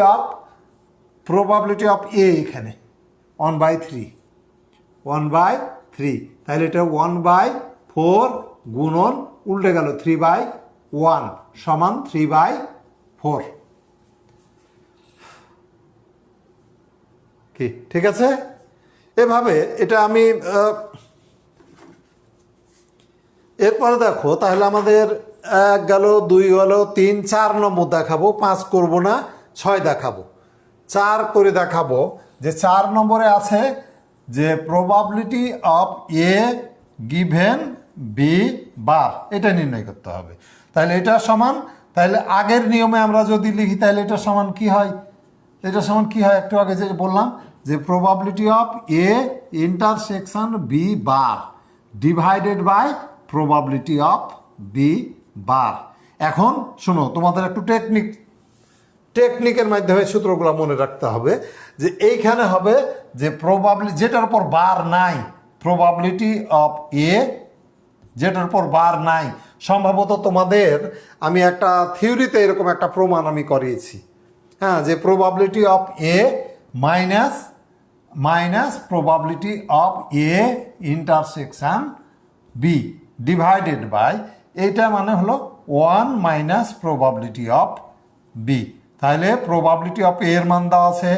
অফ এ এখানে 1/3 তাহলে এটা 1/4 গুণন উল্টে গেল 3/1 সমান 3/4। কি ঠিক আছে? এভাবে এটা আমি এরপরে দেখো, তাহলে আমাদের 1 গেল, 2 গেল, 3, 4 নম্বর দেখাবো। 5 করব না, 6 দেখাবো। 4 করে দেখাবো যে 4 নম্বরে আছে যে probability of A given B bar, এটা নির্ণয় করতে হবে। তাহলে এটা সমান, তাহলে আগের নিয়মে আমরা যদি লিখি তাহলে এটা সমান কি হয়? এটা সমান কি হয়? একটু আগে যে বললাম যে probability of A intersection B bar divided by probability of B bar. এখন শোনো, তোমাদের একটু টেকনিকের মাধ্যমে সূত্রগুলো মনে রাখতে হবে। যে এইখানে হবে যে প্রবাবিলিটি যেটার উপর বার নাই, প্রবাবিলিটি অফ এ যেটার উপর বার নাই, সম্ভবত তোমাদের আমি একটা থিওরিতে এরকম একটা প্রমাণ আমি করিয়েছি। হ্যাঁ, যে probability of A minus probability of A intersection B divided by, এইটা মানে হলো 1 মাইনাস প্রবাবিলিটি অফ বি। তাহলে প্রবাবিলিটি অফ এ এর মান দেওয়া আছে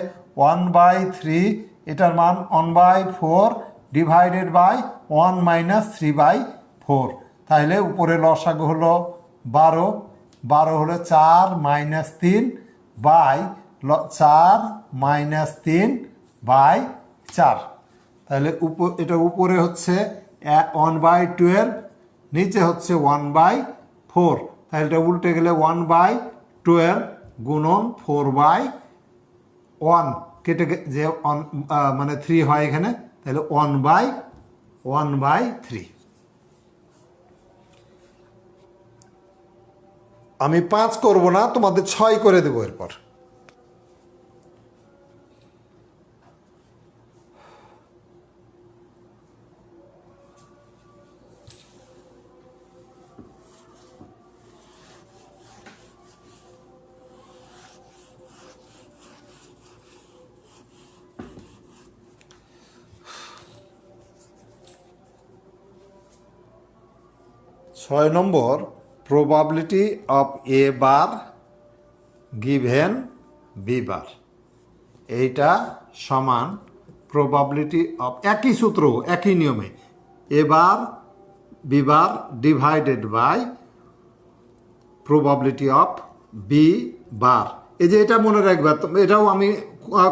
1/3, এটার মান 1/4 ডিভাইডেড বাই 1 মাইনাস 3/4। তাহলে উপরে লসাগু হলো 12 হলো 4 মাইনাস 3 বাই 4 মাইনাস 3 বাই 4। তাহলে এটা উপরে হচ্ছে 1/12, নিচে হচ্ছে 1/4। তাহলে এটা উল্টে গেলে 1/12 গুণন 4/1 কেটে যে মানে 3 হয় এখানে, তাহলে 1/3। আমি 5 করব না, তোমাদের 6 করে দেবো এরপর। ছয় নম্বর probability of A bar given B bar, এইটা সমান প্রবাবিলিটি অফ, একই সূত্র একই নিয়মে, A bar B bar divided by probability of B bar. এই যে এটা মনে রাখবে, এটাও আমি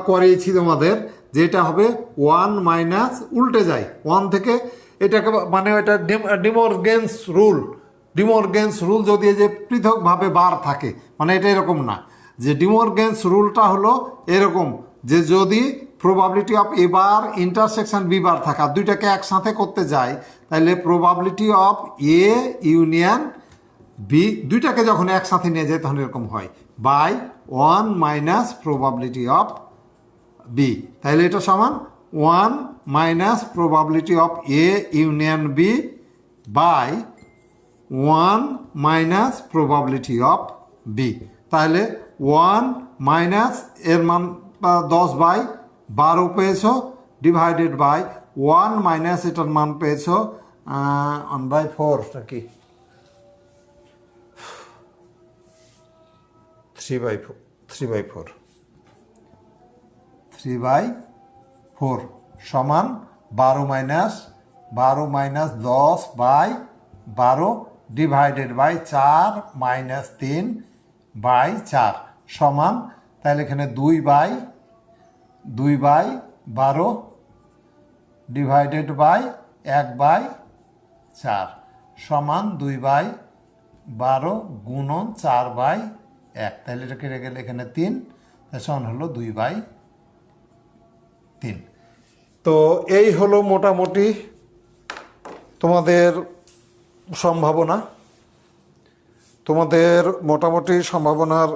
করিয়েছি তোমাদের, যে এটা হবে 1 মাইনাস, উল্টে যায় 1 থেকে, এটাকে মানে এটা ডিমোরগেন্স রুল যদি এই যে পৃথকভাবে বার থাকে, মানে এটা এরকম না, যে ডিমোরগেন্স রুলটা হলো এরকম যে যদি probability of A bar intersection B bar থাকা, দুইটাকে একসাথে করতে যায়, তাহলে probability of A union B, দুইটাকে যখন একসাথে নিয়ে যায় তখন এরকম হয়, by 1 minus probability of B. তাহলে এটা সমান 1 minus probability of A union B by 1 minus probability of B. তাহলে 1 মাইনাস এর মান 10/12 পেয়েছো, ডিভাইডেড বাই 1 মাইনাস এটার মান পেয়েছো 1/4, কি 3/4 সমান 12 মাইনাস 10/12 ডিভাইডেড বাই 4 মাইনাস 3/4 সমান, তাহলে এখানে 2/12 ডিভাইডেড বাই 1/4 সমান 2/12 গুণন 4/1। তাহলে এটা কেটে গেলে এখানে 3, সমান হলো 2/3। তো এই হলো মোটামুটি তোমাদের সম্ভাবনা, তোমাদের মোটামুটি সম্ভাবনার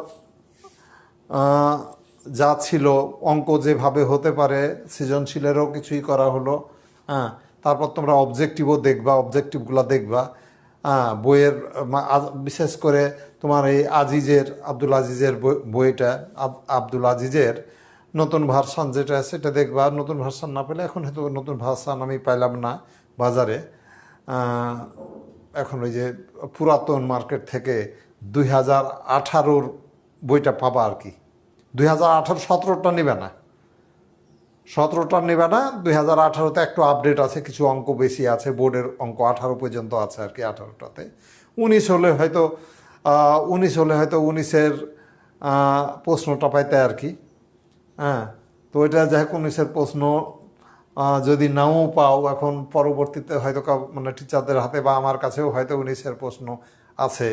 যা ছিল, অঙ্ক যেভাবে হতে পারে, সৃজনশীলেরও কিছুই করা হলো। হ্যাঁ, তারপর তোমরা অবজেক্টিভও দেখবা, অবজেক্টিভগুলো দেখবা। হ্যাঁ, বইয়ের বিশেষ করে তোমার এই আব্দুল আজিজের বইটা, আব্দুল আজিজের নতুন ভার্সান যেটা, সেটা দেখবা। নতুন ভার্সান না পেলে, এখন হয়তো নতুন ভার্সান আমি পাইলাম না বাজারে, এখন ওই যে পুরাতন মার্কেট থেকে 2018 বইটা পাবা আর কি। 2018 17টা নেবে না, 17টা নেবে না। 2018তে একটু আপডেট আছে, কিছু অঙ্ক বেশি আছে, বোর্ডের অঙ্ক 18 পর্যন্ত আছে আর কি 18টাতে। 19 হলে হয়তো 19-এর প্রশ্নটা পাইতে আর কি। হ্যাঁ, তো ওইটা যাই হোক, 19-এর প্রশ্ন যদি নাও পাও, এখন পরবর্তীতে হয়তো মানে টিচারদের হাতে বা আমার কাছেও হয়তো 19-এর প্রশ্ন আছে।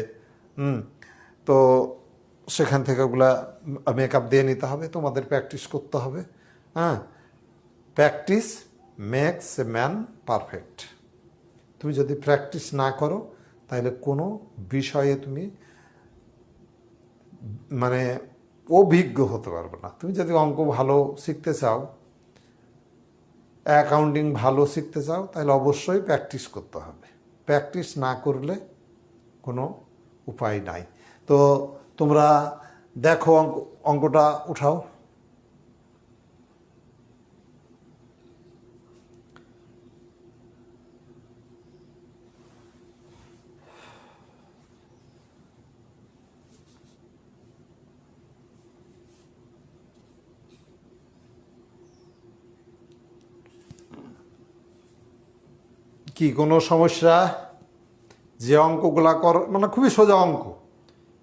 তো সেখান থেকে ওগুলা মেকআপ দিয়ে নিতে হবে, তোমাদের প্র্যাকটিস করতে হবে। হ্যাঁ, practice makes a man perfect. তুমি যদি প্র্যাকটিস না করো, তাহলে কোনো বিষয়ে তুমি মানে অভিজ্ঞ হতে পারবে না। তুমি যদি অঙ্ক ভালো শিখতে চাও, অ্যাকাউন্টিং ভালো শিখতে চাও, তাহলে অবশ্যই প্র্যাকটিস করতে হবে। প্র্যাকটিস না করলে কোনো উপায় নাই। তো তোমরা দেখো, অঙ্কটা উঠাও। কি কোনো সমস্যা? যে অঙ্কগুলা মানে খুবই সোজা অঙ্ক,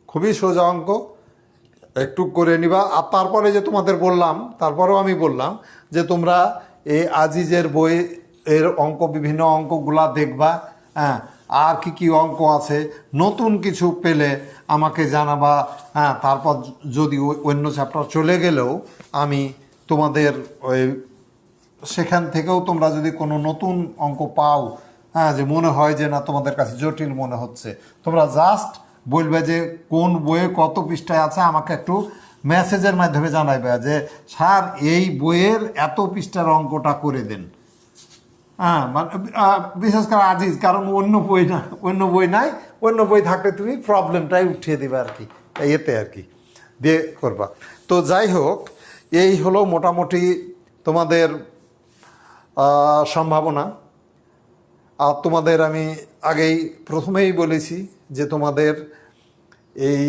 খুবই সোজা অঙ্ক, একটু করে নিবা। আর তারপরে যে তোমাদের বললাম, তারপরেও আমি বললাম যে তোমরা এই আজিজের বই এর অঙ্ক, বিভিন্ন অঙ্কগুলা দেখবা। হ্যাঁ, আর কি কি অঙ্ক আছে, নতুন কিছু পেলে আমাকে জানাবা। হ্যাঁ, তারপর যদি অন্য চ্যাপ্টার চলে গেলেও আমি তোমাদের ওই সেখান থেকেও তোমরা যদি কোনো নতুন অঙ্ক পাও, হ্যাঁ, যে মনে হয় যে না তোমাদের কাছে জটিল মনে হচ্ছে, তোমরা জাস্ট বলবে যে কোন বইয়ে কত পৃষ্ঠায় আছে, আমাকে একটু মেসেজের মাধ্যমে জানাইবে যে স্যার এই বইয়ের এত পৃষ্ঠার অঙ্কটা করে দেন। হ্যাঁ, মানে বিশেষ করে আজিজ, কারণ অন্য বই না, অন্য বই নাই, অন্য বই থাকলে তুমি প্রবলেমটাই উঠিয়ে দেবে আর কি, এতে আর কি দিয়ে করবা। তো যাই হোক, এই হলো মোটামুটি তোমাদের সম্ভাবনা। আর তোমাদের আমি আগেই প্রথমেই বলেছি যে তোমাদের এই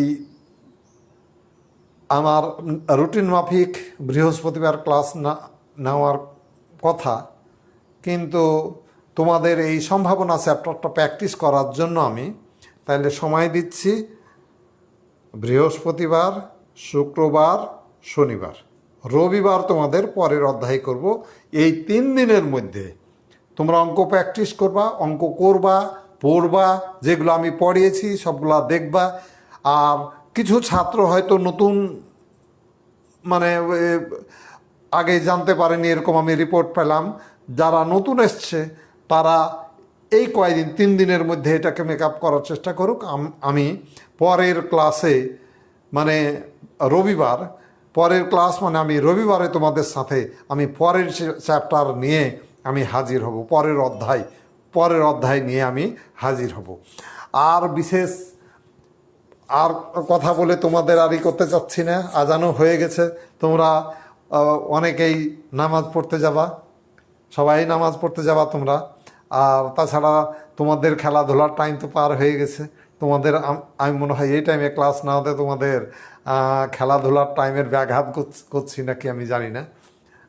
আমার রুটিন মাফিক বৃহস্পতিবার ক্লাস না নেওয়ার কথা, কিন্তু তোমাদের এই সম্ভাবনা চ্যাপ্টারটা প্র্যাকটিস করার জন্য আমি তাইলে সময় দিচ্ছি বৃহস্পতিবার, শুক্রবার, শনিবার, রবিবার তোমাদের পরের অধ্যায় করব। এই 3 দিনের মধ্যে তোমরা অঙ্ক প্র্যাকটিস করবা, অঙ্ক করবা, পড়বা, যেগুলো আমি পড়িয়েছি সবগুলা দেখবা। আর কিছু ছাত্র হয়তো নতুন, মানে আগে জানতে পারেনি, এরকম আমি রিপোর্ট পেলাম, যারা নতুন এসছে তারা এই কয়দিন 3 দিনের মধ্যে এটাকে মেকআপ করার চেষ্টা করুক। আমি পরের ক্লাসে, মানে রবিবার, পরের ক্লাস মানে আমি রবিবারে তোমাদের সাথে আমি পরের চ্যাপ্টার নিয়ে আমি হাজির হব, পরের অধ্যায় নিয়ে আমি হাজির হব। আর বিশেষ আর কথা বলে তোমাদের আরই করতে চাচ্ছি না, আজানও হয়ে গেছে। তোমরা অনেকেই নামাজ পড়তে যাবা, সবাই নামাজ পড়তে যাবা তোমরা। আর তাছাড়া তোমাদের খেলাধুলার টাইম তো পার হয়ে গেছে। তোমাদের আমি মনে হয় এই টাইমে ক্লাস না হতে তোমাদের খেলাধুলার টাইমের ব্যাঘাত করছি নাকি আমি জানি না।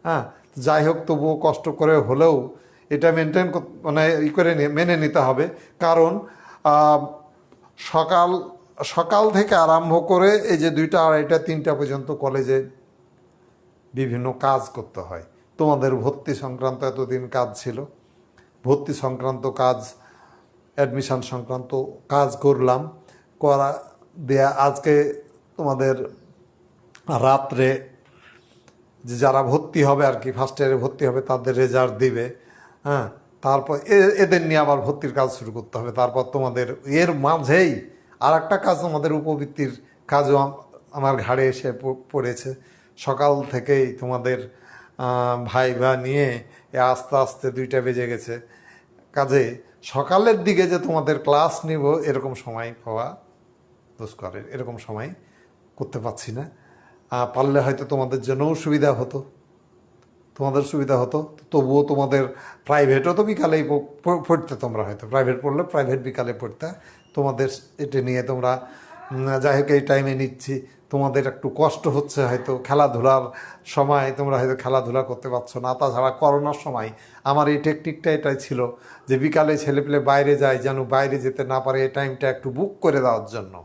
হ্যাঁ, যাই হোক, তবুও কষ্ট করে হলেও এটা মেনটেন, মানে করে মেনে নিতে হবে। কারণ সকাল থেকে আরম্ভ করে এই যে 2টা, 2:30, 3টা পর্যন্ত কলেজে বিভিন্ন কাজ করতে হয়। তোমাদের ভর্তি সংক্রান্ত এতদিন কাজ ছিল, ভর্তি সংক্রান্ত কাজ, অ্যাডমিশন সংক্রান্ত কাজ করলাম, করা দেয়া। আজকে তোমাদের রাত্রে যে যারা ভর্তি হবে আর কি, ফার্স্ট ইয়ারে ভর্তি হবে তাদের রেজাল্ট দিবে, হ্যাঁ, তারপর এদের নিয়ে আবার ভর্তির কাজ শুরু করতে হবে। তারপর তোমাদের এর মাঝেই আর একটা কাজ, তোমাদের উপবৃত্তির কাজও আমার ঘাড়ে এসে পড়েছে। সকাল থেকেই তোমাদের ভাইভা নিয়ে আস্তে আস্তে 2টা বেজে গেছে। কাজে সকালের দিকে যে তোমাদের ক্লাস নিব এরকম সময় পাওয়া দুষ্করের, এরকম সময় করতে পারছি না। পারলে হয়তো তোমাদের জন্যও সুবিধা হতো, তোমাদের সুবিধা হতো। তবুও তোমাদের প্রাইভেটও তো বিকালেই পড়তে, তোমরা হয়তো প্রাইভেট পড়লে প্রাইভেট বিকালে পড়তে। তোমাদের এটা নিয়ে তোমরা যাই হোক এই টাইমে নিচ্ছি, তোমাদের একটু কষ্ট হচ্ছে হয়তো, খেলাধুলার সময় তোমরা হয়তো খেলাধুলা করতে পারছো না। তাছাড়া করোনার সময় আমার এই টেকনিকটা এটাই ছিল যে বিকালে ছেলেপেলে বাইরে যায়, যেন বাইরে যেতে না পারে, এই টাইমটা একটু বুক করে দেওয়ার জন্য,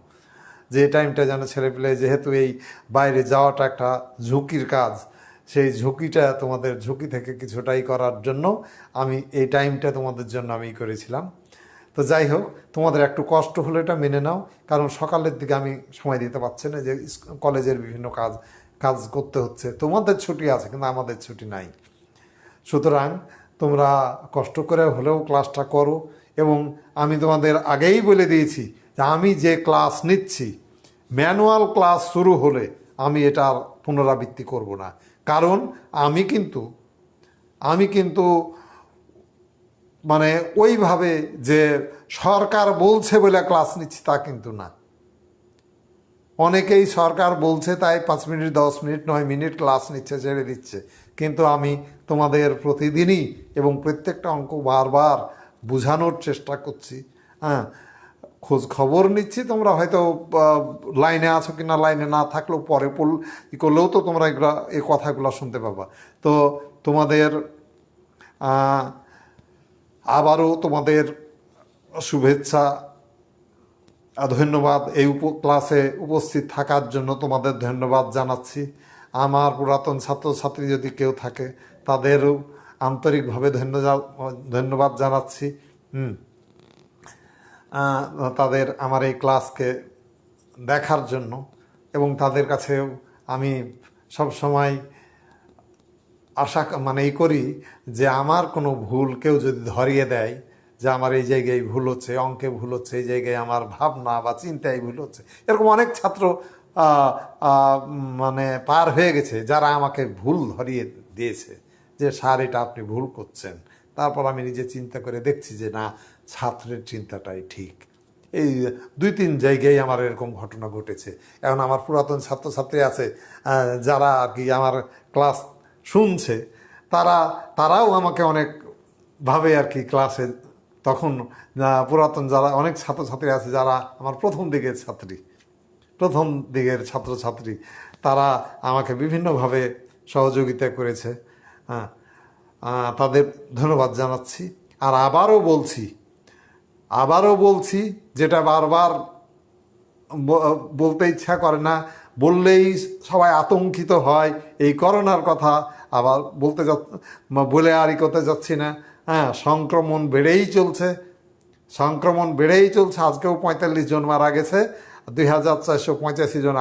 যে টাইমটা যেন ছেলেপেলে, যেহেতু এই বাইরে যাওয়াটা একটা ঝুঁকির কাজ, সেই ঝুঁকিটা তোমাদের ঝুঁকি থেকে কিছুটাই করার জন্য আমি এই টাইমটা তোমাদের জন্য আমি করেছিলাম। তো যাই হোক, তোমাদের একটু কষ্ট হলে এটা মেনে নাও, কারণ সকালের দিকে আমি সময় দিতে পারছি না, যে কলেজের বিভিন্ন কাজ করতে হচ্ছে। তোমাদের ছুটি আছে কিন্তু আমাদের ছুটি নাই। সুতরাং তোমরা কষ্ট করে হলেও ক্লাসটা করো। এবং আমি তোমাদের আগেই বলে দিয়েছি যে আমি যে ক্লাস নিচ্ছি, ম্যানুয়াল ক্লাস শুরু হলে আমি এটার পুনরাবৃত্তি করব না। কারণ আমি কিন্তু মানে ওইভাবে যে সরকার বলছে বলে ক্লাস নিচ্ছি তা কিন্তু না। অনেকেই সরকার বলছে তাই 5 মিনিট 10 মিনিট 9 মিনিট ক্লাস নিচ্ছে, ছেড়ে দিচ্ছে। কিন্তু আমি তোমাদের প্রতিদিনই এবং প্রত্যেকটা অঙ্ক বারবার বোঝানোর চেষ্টা করছি, হ্যাঁ, খোঁজ খবর নিচ্ছি। তোমরা হয়তো লাইনে আছো কি না, লাইনে না থাকলেও পরে করলেও তো তোমরা এই কথাগুলো শুনতে পাবা। তো তোমাদের আবারও তোমাদের শুভেচ্ছা, ধন্যবাদ। এই ক্লাসে উপস্থিত থাকার জন্য তোমাদের ধন্যবাদ জানাচ্ছি। আমার পুরাতন ছাত্রছাত্রী যদি কেউ থাকে তাদেরও আন্তরিকভাবে ধন্যবাদ জানাচ্ছি। তাদের আমার এই ক্লাসকে দেখার জন্য, এবং তাদের কাছেও আমি সব সময় আশা এই করি যে আমার কোনো ভুল কেউ যদি ধরিয়ে দেয়, যে আমার এই জায়গায় ভুল হচ্ছে, অঙ্কে ভুল হচ্ছে, এই জায়গায় আমার ভাবনা বা চিন্তায় ভুল হচ্ছে, এরকম অনেক ছাত্র পার হয়ে গেছে যারা আমাকে ভুল ধরিয়ে দিয়েছে যে স্যার এটা আপনি ভুল করছেন। তারপর আমি নিজে চিন্তা করে দেখছি যে না, ছাত্রের চিন্তাটাই ঠিক। এই 2-3 জায়গায় আমার এরকম ঘটনা ঘটেছে। এখন আমার পুরাতন ছাত্রছাত্রী আছে যারা আর কি আমার ক্লাস শুনছে, তারাও আমাকে অনেকভাবে আর কি ক্লাসে, তখন পুরাতন যারা অনেক ছাত্রছাত্রী আছে যারা আমার প্রথম দিকের ছাত্রছাত্রী, তারা আমাকে বিভিন্নভাবে সহযোগিতা করেছে, হ্যাঁ, তাদের ধন্যবাদ জানাচ্ছি। আর আবারও বলছি যেটা বারবার বলতে ইচ্ছা করে না, বললেই সবাই আতঙ্কিত হয়, এই করোনার কথা আবার বলে আর করতে যাচ্ছি না। হ্যাঁ, সংক্রমণ বেড়েই চলছে। আজকেও 45 জন মারা গেছে, 2485 জন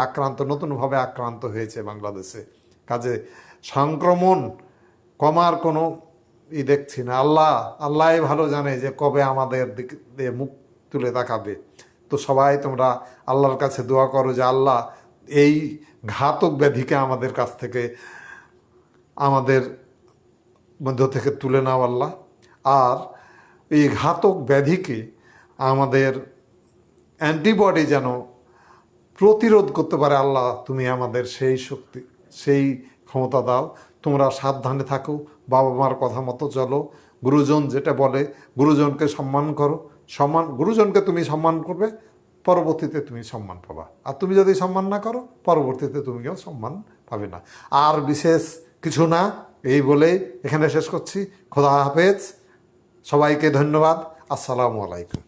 নতুনভাবে আক্রান্ত হয়েছে বাংলাদেশে। কাজে সংক্রমণ কমার কোনো দেখছি না। আল্লাহ ভালো জানে যে কবে আমাদের দিক দিয়ে মুখ তুলে তাকাবে। তো সবাই তোমরা আল্লাহর কাছে দোয়া করো যে আল্লাহ এই ঘাতক ব্যাধিকে আমাদের কাছ থেকে, আমাদের মধ্য থেকে তুলে নাও আল্লাহ। আর এই ঘাতক ব্যাধিকে আমাদের অ্যান্টিবডি যেন প্রতিরোধ করতে পারে, আল্লাহ তুমি আমাদের সেই শক্তি, সেই ক্ষমতা দাও। তোমরা সাবধানে থাকো, বাবা মার কথা মতো চলো, গুরুজন যেটা বলে গুরুজনকে সম্মান করো। গুরুজনকে তুমি সম্মান করবে, পরবর্তীতে তুমি সম্মান পাবা। আর তুমি যদি সম্মান না করো, পরবর্তীতে তুমিও সম্মান পাবে না। আর বিশেষ কিছু না, এই বলেই এখানে শেষ করছি। খোদা হাফেজ, সবাইকে ধন্যবাদ। আসসালামু আলাইকুম।